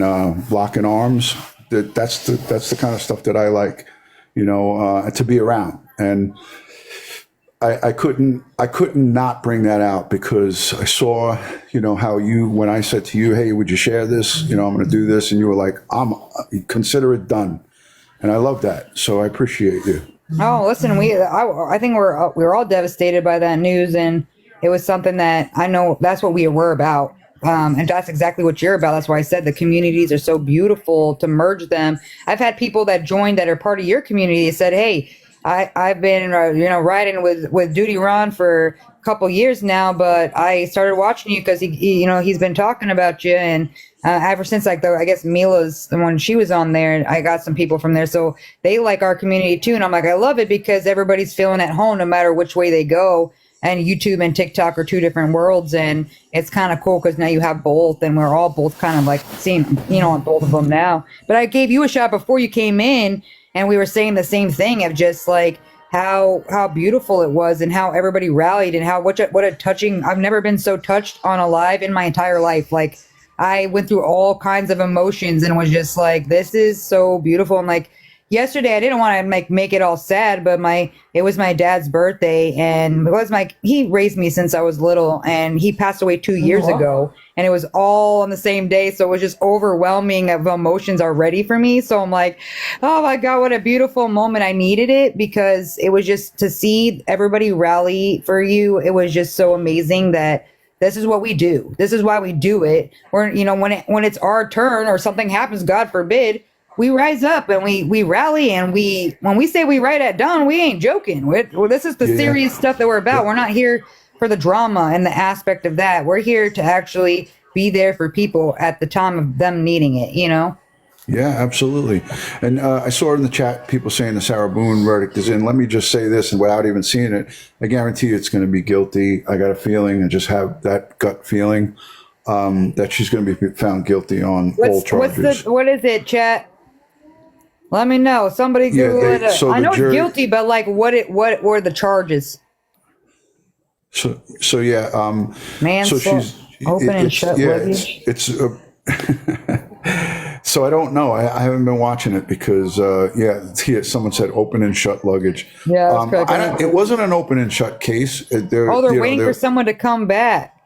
locking arms. That's the kind of stuff that I like, to be around. And I couldn't not bring that out, because I saw, how when I said to you, hey, would you share this? I'm going to do this. And you were like, consider it done. And I love that. So I appreciate you. Oh, listen, I think we're all devastated by that news. And it was something that I know that's what we were about And that's exactly what you're about. That's why I said the communities are so beautiful to merge them. I've had people that joined that are part of your community said, "Hey, I've been riding with Duty Ron for a couple years now, but I started watching you because he's been talking about you, and ever since I guess Mila's when she was on there, I got some people from there, so they like our community too, and I'm like, I love it because everybody's feeling at home no matter which way they go." And YouTube and TikTok are two different worlds, and it's kind of cool because now you have both, and we're all both kind of like seeing, on both of them now. But I gave you a shot before you came in, and we were saying the same thing of just like how beautiful it was, and how everybody rallied, and what a touching. I've never been so touched on a live in my entire life. Like I went through all kinds of emotions, and was just like, this is so beautiful. And like, yesterday, I didn't want to make it all sad, but it was my dad's birthday, and he raised me since I was little, and he passed away 2 years ago, and it was all on the same day, so it was just overwhelming of emotions already for me. So I'm like, oh my God, what a beautiful moment. I needed it because it was just to see everybody rally for you. It was just so amazing that this is what we do. This is why we do it. Or when it's our turn or something happens, God forbid, we rise up and we rally, and when we say we write at dawn, we ain't joking. This is the serious stuff that we're about. We're not here for the drama and the aspect of that. We're here to actually be there for people at the time of them needing it, Yeah, absolutely. And I saw in the chat people saying the Sarah Boone verdict is in. Let me just say this, and without even seeing it, I guarantee you it's going to be guilty. I got a feeling, I just have that gut feeling that she's going to be found guilty on all charges. What is it, chat? Let me know. Somebody Google it. So I know jury, it's guilty, but like, what were the charges? So Manslaughter, open and shut luggage. So I don't know. I haven't been watching it because someone said open and shut luggage. Yeah, that's correct. It wasn't an open and shut case. They're waiting for someone to come back.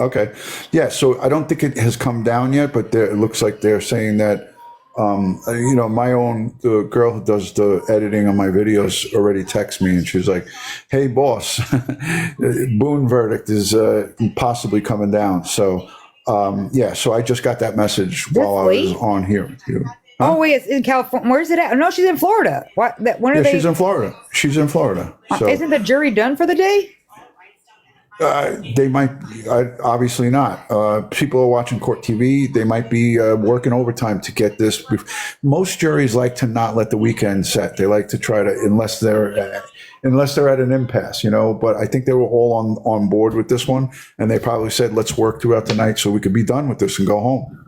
Okay, yeah. So I don't think it has come down yet, but it looks like they're saying that. The girl who does the editing on my videos already texts me, and she's like, "Hey, boss, Boone verdict is possibly coming down." So, so I just got that message while I was on here with you. Huh? Oh, wait, it's in California. Where's it at? No, she's in Florida. When are they? She's in Florida. She's in Florida. So, isn't the jury done for the day? They might, obviously not. People are watching court TV. They might be working overtime to get this. Most juries like to not let the weekend set. They like to try to, unless they're at an impasse, But I think they were all on board with this one, and they probably said, "Let's work throughout the night so we could be done with this and go home."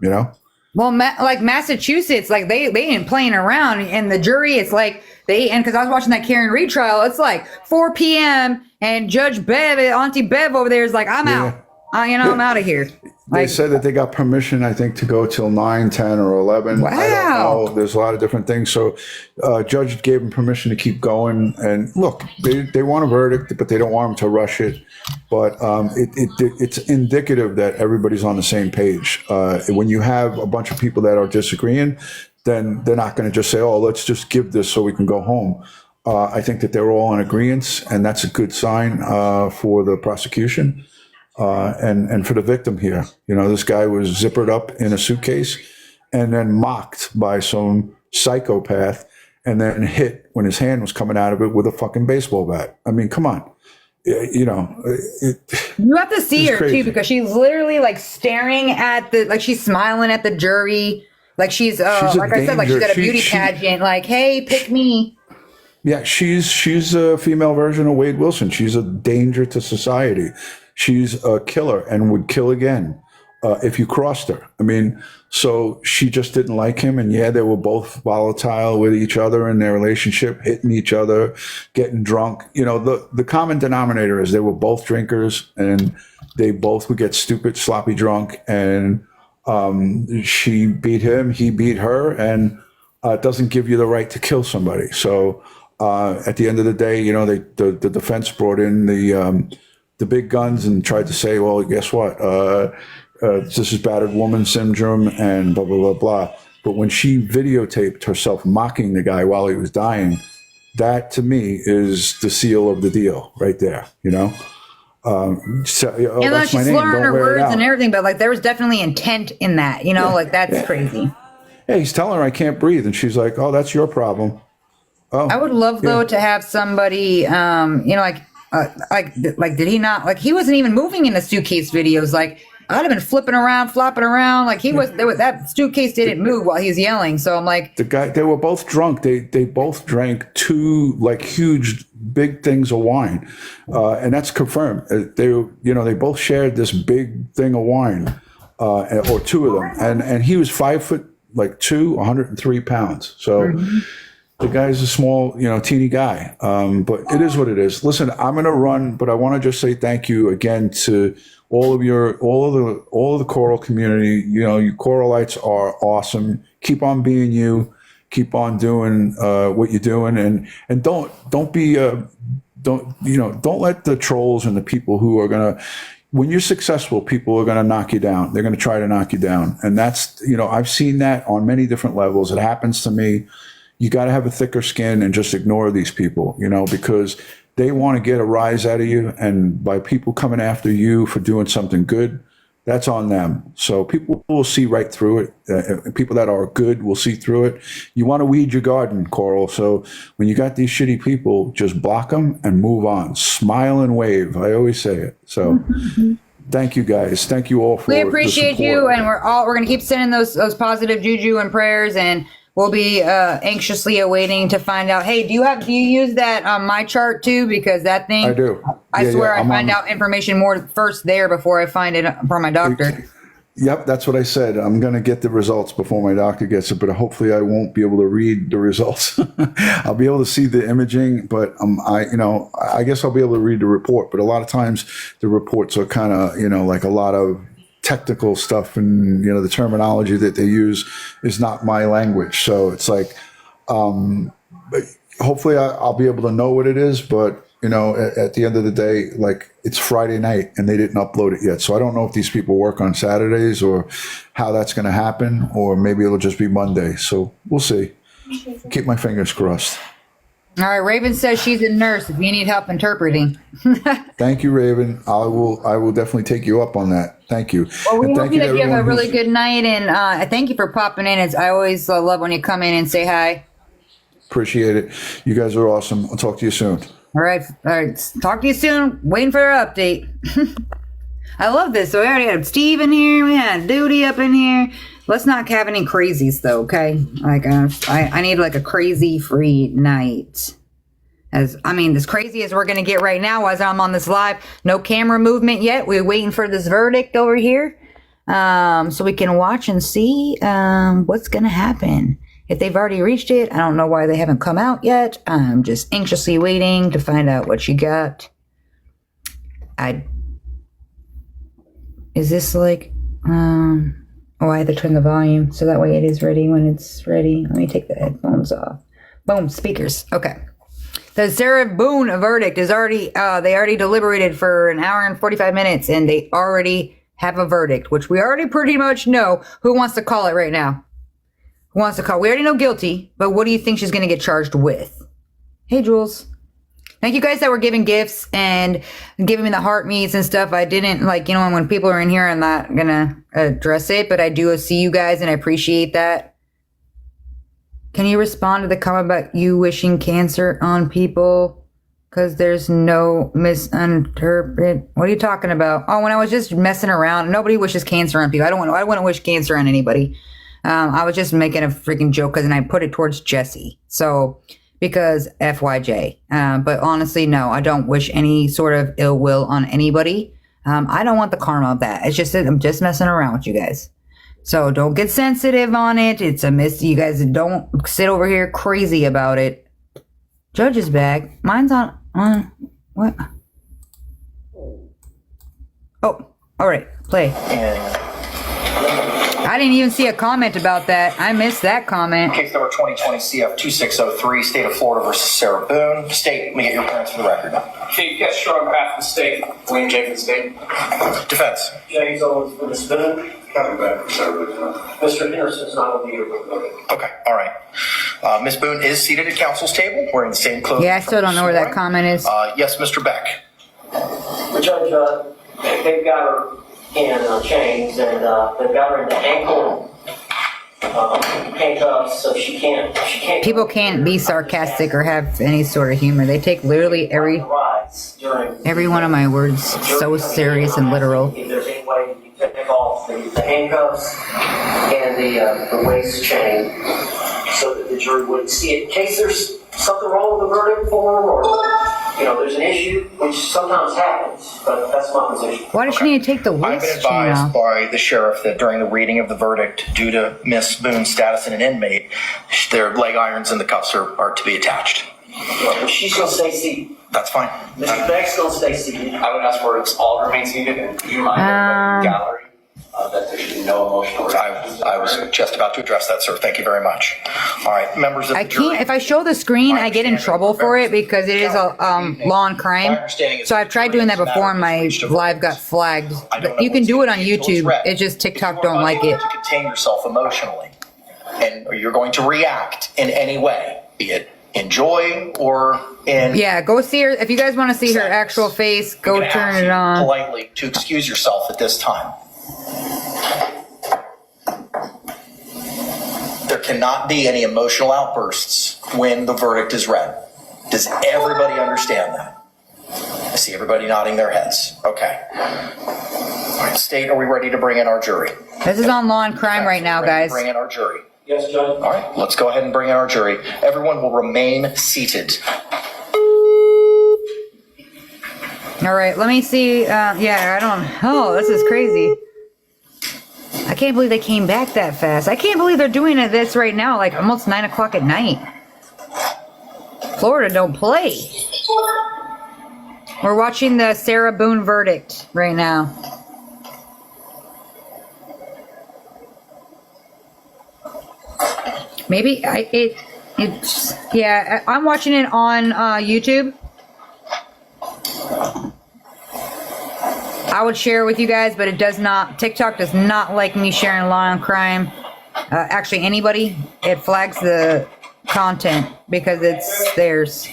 Well, like Massachusetts, like they ain't playing around, and the jury, it's like because I was watching that Karen Reed trial, it's like 4 p.m. and Judge Bev, Auntie Bev over there is like, I'm out. I'm out of here. They said that they got permission, I think, to go till 9, 10, or 11. Wow. I don't know. There's a lot of different things. So judge gave them permission to keep going. And look, they want a verdict, but they don't want them to rush it. But it's indicative that everybody's on the same page. When you have a bunch of people that are disagreeing, then they're not going to just say, "Oh, let's just give this so we can go home." I think that they're all in agreement, and that's a good sign for the prosecution. And for the victim here, this guy was zippered up in a suitcase and then mocked by some psychopath and then hit when his hand was coming out of it with a fucking baseball bat. I mean, come on. You have to see her crazy. Too, because she's literally like staring at she's smiling at the jury. Like she's like I said, like she's at a beauty pageant, like, "Hey, pick me." Yeah, she's a female version of Wade Wilson. She's a danger to society. She's a killer and would kill again if you crossed her. I mean, so she just didn't like him. And they were both volatile with each other in their relationship, hitting each other, getting drunk. The common denominator is they were both drinkers, and they both would get stupid, sloppy drunk. And she beat him, he beat her, and it doesn't give you the right to kill somebody. So at the end of the day, the defense brought in the big guns and tried to say, well, guess what? This is battered woman syndrome and blah, blah, blah, blah. But when she videotaped herself mocking the guy while he was dying, that to me is the seal of the deal right there, oh, And that's she's my name. slurring Don't her wear it words out. and everything, but like there was definitely intent in that, like that's crazy. Yeah, he's telling her I can't breathe, and she's like, "Oh, that's your problem." Oh, I would love though to have somebody, like did he not, like he wasn't even moving in the suitcase videos. Like I'd have been flipping around, flopping around. Like that suitcase didn't move while he was yelling. So I'm like, they were both drunk. They both drank two like huge big things of wine, and that's confirmed. They both shared this big thing of wine, or two of them, and he was 5'2", 103 pounds. So. The guy's a small, teeny guy, but it is what it is. Listen, I'm going to run, but I want to just say thank you again to all of the Koral community. You Koralites are awesome. Keep on being you. Keep on doing what you're doing, and don't let the trolls and the people who are gonna. When you're successful, people are going to knock you down. They're going to try to knock you down, and that's I've seen that on many different levels. It happens to me. You got to have a thicker skin and just ignore these people, because they want to get a rise out of you. And by people coming after you for doing something good, that's on them. So people will see right through it. People that are good will see through it. You want to weed your garden, Koral. So when you got these shitty people, just block them and move on. Smile and wave. I always say it. So thank you guys. Thank you all for we appreciate you, and we're going to keep sending those positive juju and prayers, and we'll be anxiously awaiting to find out. Hey, do you use that on my chart too? Because that thing, I do. I swear I find out information more first there before I find it from my doctor. Yep, that's what I said. I'm going to get the results before my doctor gets it, but hopefully I won't be able to read the results. I'll be able to see the imaging, but I guess I'll be able to read the report. But a lot of times the reports are kind of, like a lot of technical stuff, and the terminology that they use is not my language. So it's like, hopefully I'll be able to know what it is. But at the end of the day, like it's Friday night and they didn't upload it yet. So I don't know if these people work on Saturdays or how that's going to happen, or maybe it'll just be Monday. So we'll see. Keep my fingers crossed. All right, Raven says she's a nurse if you need help interpreting. Thank you, Raven. I will definitely take you up on that. Thank you. Well, we hope that you have a really good night, and thank you for popping in. I always love when you come in and say hi. Appreciate it. You guys are awesome. I'll talk to you soon. All right. Talk to you soon. Waiting for our update. I love this. So we already had Steve in here. We had Duty up in here. Let's not have any crazies though, okay? Like I need like a crazy free night. As crazy as we're gonna get right now as I'm on this live. No camera movement yet. We're waiting for this verdict over here. So we can watch and see what's gonna happen. If they've already reached it, I don't know why they haven't come out yet. I'm just anxiously waiting to find out what you got. Is this like oh, I have to turn the volume so that way it is ready when it's ready. Let me take the headphones off. Boom, speakers. Okay. The Sarah Boone verdict is already, they already deliberated for an hour and 45 minutes and they already have a verdict, which we already pretty much know. Who wants to call it right now? Who wants to call? We already know guilty, but what do you think she's going to get charged with? Hey, Jules. Thank you guys that were giving gifts and giving me the heart meats and stuff. I didn't when people are in here, I'm not going to address it, but I do see you guys and I appreciate that. Can you respond to the comment about you wishing cancer on people? Because there's no misinterpret. What are you talking about? Oh, when I was just messing around. Nobody wishes cancer on people. I wouldn't wish cancer on anybody. I was just making a freaking joke because I put it towards Jesse. So, because FYJ. But honestly, no, I don't wish any sort of ill will on anybody. I don't want the karma of that. It's just that I'm just messing around with you guys. So don't get sensitive on it. It's a miss. You guys don't sit over here crazy about it. Judge is back. Mine's on what? Oh, all right. Play. I didn't even see a comment about that. I missed that comment. Case number 2020 CF 2603, State of Florida versus Sarah Boone. State, let me get your appearance for the record. Chief, yes, sure, on behalf of the state. William J. for the state. Defense. James Owens for Ms. Boone. Kevin Beck for Sarah Boone. Mr. Henderson's not on the year. Okay, all right. Ms. Boone is seated at counsel's table, wearing the same clothes. Yeah, I still don't know where that comment is. Yes, Mr. Beck. Judge, they've got her in chains and they've got her in the ankle handcuffs, so she can't. People can't be sarcastic or have any sort of humor. They take literally every one of my words so serious and literal. If there's any way you can take off the handcuffs and the waist chain so that the jury wouldn't see it in case there's something wrong with the verdict form or there's an issue, which sometimes happens, but that's my position. Why does she need to take the I've been waist chain advised off? by the sheriff that during the reading of the verdict, due to Miss Boone's status as an inmate, their leg irons and the cuffs are to be attached. Well, she's going to stay seated. That's fine. Mr. Beck's going to stay seated. I would ask for all remain seated, and do you mind everybody in the gallery that there should be no emotional reaction? I was just about to address that, sir. Thank you very much. All right, members of the I jury. can't, if I show the screen, I get in trouble for it because it is a law and crime. So I've tried doing that before and my live got flagged. But you can do it on YouTube. It's just TikTok don't like it. To contain yourself emotionally, and you're going to react in any way, be it in joy or in. Yeah, go see her. If you guys want to see her actual face, go I'm gonna turn ask it you on. politely to excuse yourself at this time. There cannot be any emotional outbursts when the verdict is read. Does everybody understand that? I see everybody nodding their heads. Okay. All right, State, are we ready to bring in our jury? This is on law and crime right now, Ready to guys. Bring in our jury. Yes, Judge. All right, let's go ahead and bring in our jury. Everyone will remain seated. All right, let me see. This is crazy. I can't believe they came back that fast. I can't believe they're doing this right now, like almost 9 o'clock at night. Florida don't play. We're watching the Sarah Boone verdict right now. Maybe I'm watching it on YouTube. I would share it with you guys, but it does not. TikTok does not like me sharing law and crime. Actually, anybody, it flags the content because it's theirs.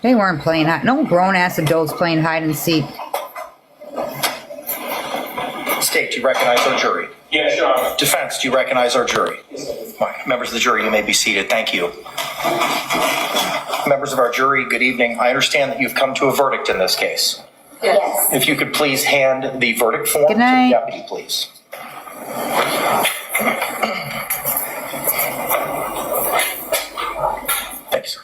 They weren't playing hide. No grown-ass adults playing hide and seek. State, do you recognize our jury? Yes, Your Honor. Defense, do you recognize our jury? All right, members of the jury, you may be seated. Thank you. Members of our jury, good evening. I understand that you've come to a verdict in this case. Yes. If you could please hand the verdict form to Good the night. deputy, please. Thanks, sir.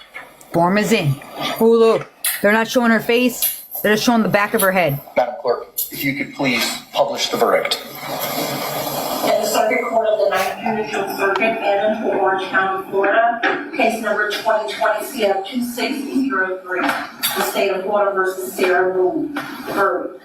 Form is in. Oh, look. They're not showing her face. They're just showing the back of her head. Madam Clerk, if you could please publish the verdict. In the Circuit Court of the Ninth Judicial Circuit, Annandale, Orange County, Florida, case number 2020 CF 2603, the state of Florida versus Sarah Boone. Verdict.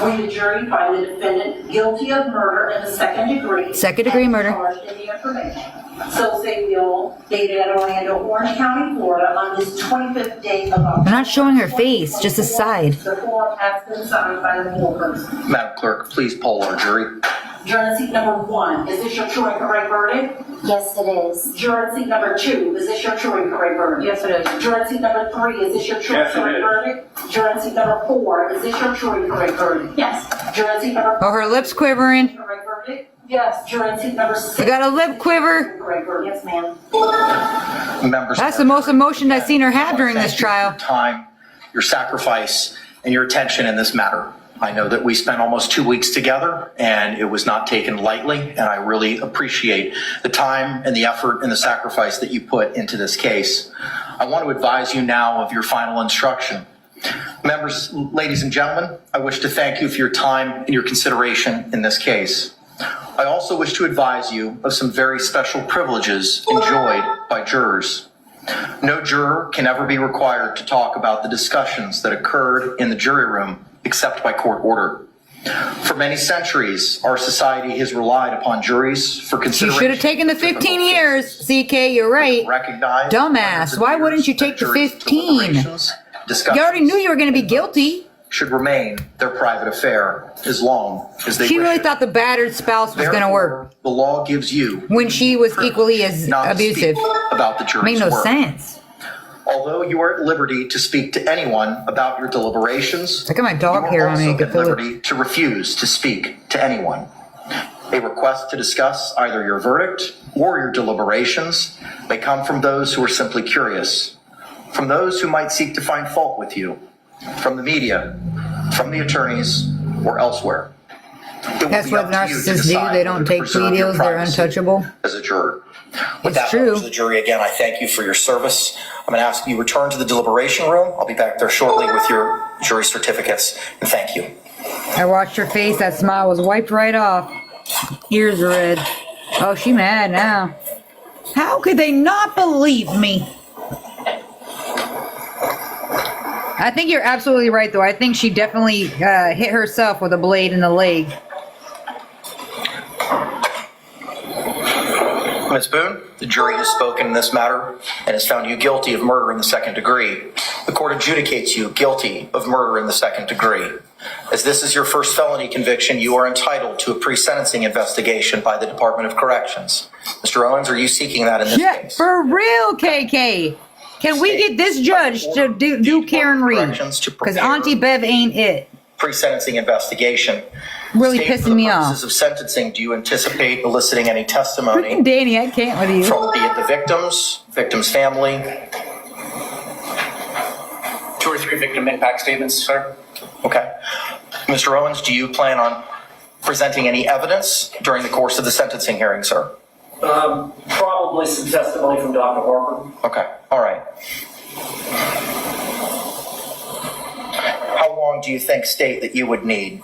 We, the jury, find the defendant guilty of murder in the second degree. Second degree murder. Charged in the information. So say we all dated at Orlando, Orange County, Florida, on this 25th day of October. They're not showing her face, just a side. The form has been signed by the whole person. Madam Clerk, please poll our jury. Juror seat number 1, is this your true and correct verdict? Yes, it is. Juror seat number 2, is this your true and correct verdict? Yes, it is. Juror seat number 3, is this your true and Yes, it correct is. verdict? Juror seat number 4, is this your true and correct verdict? Yes. Juror seat number Oh, her lips quivering. correct verdict? Yes. Juror seat number 6. We got a lip quiver. Correct verdict. Yes, ma'am. Members, That's the most emotion I've seen her have during this thank you for trial. your time, your sacrifice, and your attention in this matter. I know that we spent almost 2 weeks together, and it was not taken lightly, and I really appreciate the time and the effort and the sacrifice that you put into this case. I want to advise you now of your final instruction. Members, ladies and gentlemen, I wish to thank you for your time and your consideration in this case. I also wish to advise you of some very special privileges enjoyed by jurors. No juror can ever be required to talk about the discussions that occurred in the jury room except by court order. For many centuries, our society has relied upon juries for She consideration. should have taken the 15 years. CK, you're right. Recognized Dumbass, why wouldn't you take the 15? You already knew you were going to be guilty. Should remain their private affair as long as they She wish really it. thought the battered spouse was going to work Therefore, the law gives you when she was equally as not to abusive. speak about the jury's Made no work. sense. Although you are at liberty to speak to anyone about your deliberations, Look at my dog you hair are on me. also You can at feel it. liberty to refuse to speak to anyone. A request to discuss either your verdict or your deliberations may come from those who are simply curious, from those who might seek to find fault with you, from the media, from the attorneys, or elsewhere. It will That's be what up to you to narcissists do. decide They don't whether to take preserve plea your deals. They're privacy untouchable. as a juror. With It's that, true. members of the jury, again, I thank you for your service. I'm going to ask you return to the deliberation room. I'll be back there shortly with your jury certificates. And thank you. I watched her face. That smile was wiped right off. Ears are red. Oh, she mad now. How could they not believe me? I think you're absolutely right, though. I think she definitely hit herself with a blade in the leg. Ms. Boone, the jury has spoken in this matter and has found you guilty of murder in the second degree. The court adjudicates you guilty of murder in the second degree. As this is your first felony conviction, you are entitled to a pre-sentencing investigation by the Department of Corrections. Mr. Owens, are you seeking that in this Yeah, case? for real, KK. Can we get this judge to do Karen Reed? Because Auntie Bev ain't it. Pre-sentencing investigation. Really State, for pissing the me off. purposes of sentencing, do you anticipate eliciting any testimony Danny, I can't with you. from be it the victim's family? 2 or 3 victim impact statements, sir. Okay. Mr. Owens, do you plan on presenting any evidence during the course of the sentencing hearing, sir? Probably some testimony from Dr. Harper. Okay. All right. How long do you think, State, that you would need?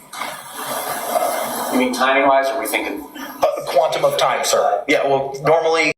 You mean timing wise, or are we thinking? A quantum of time, sir. Yeah, well, normally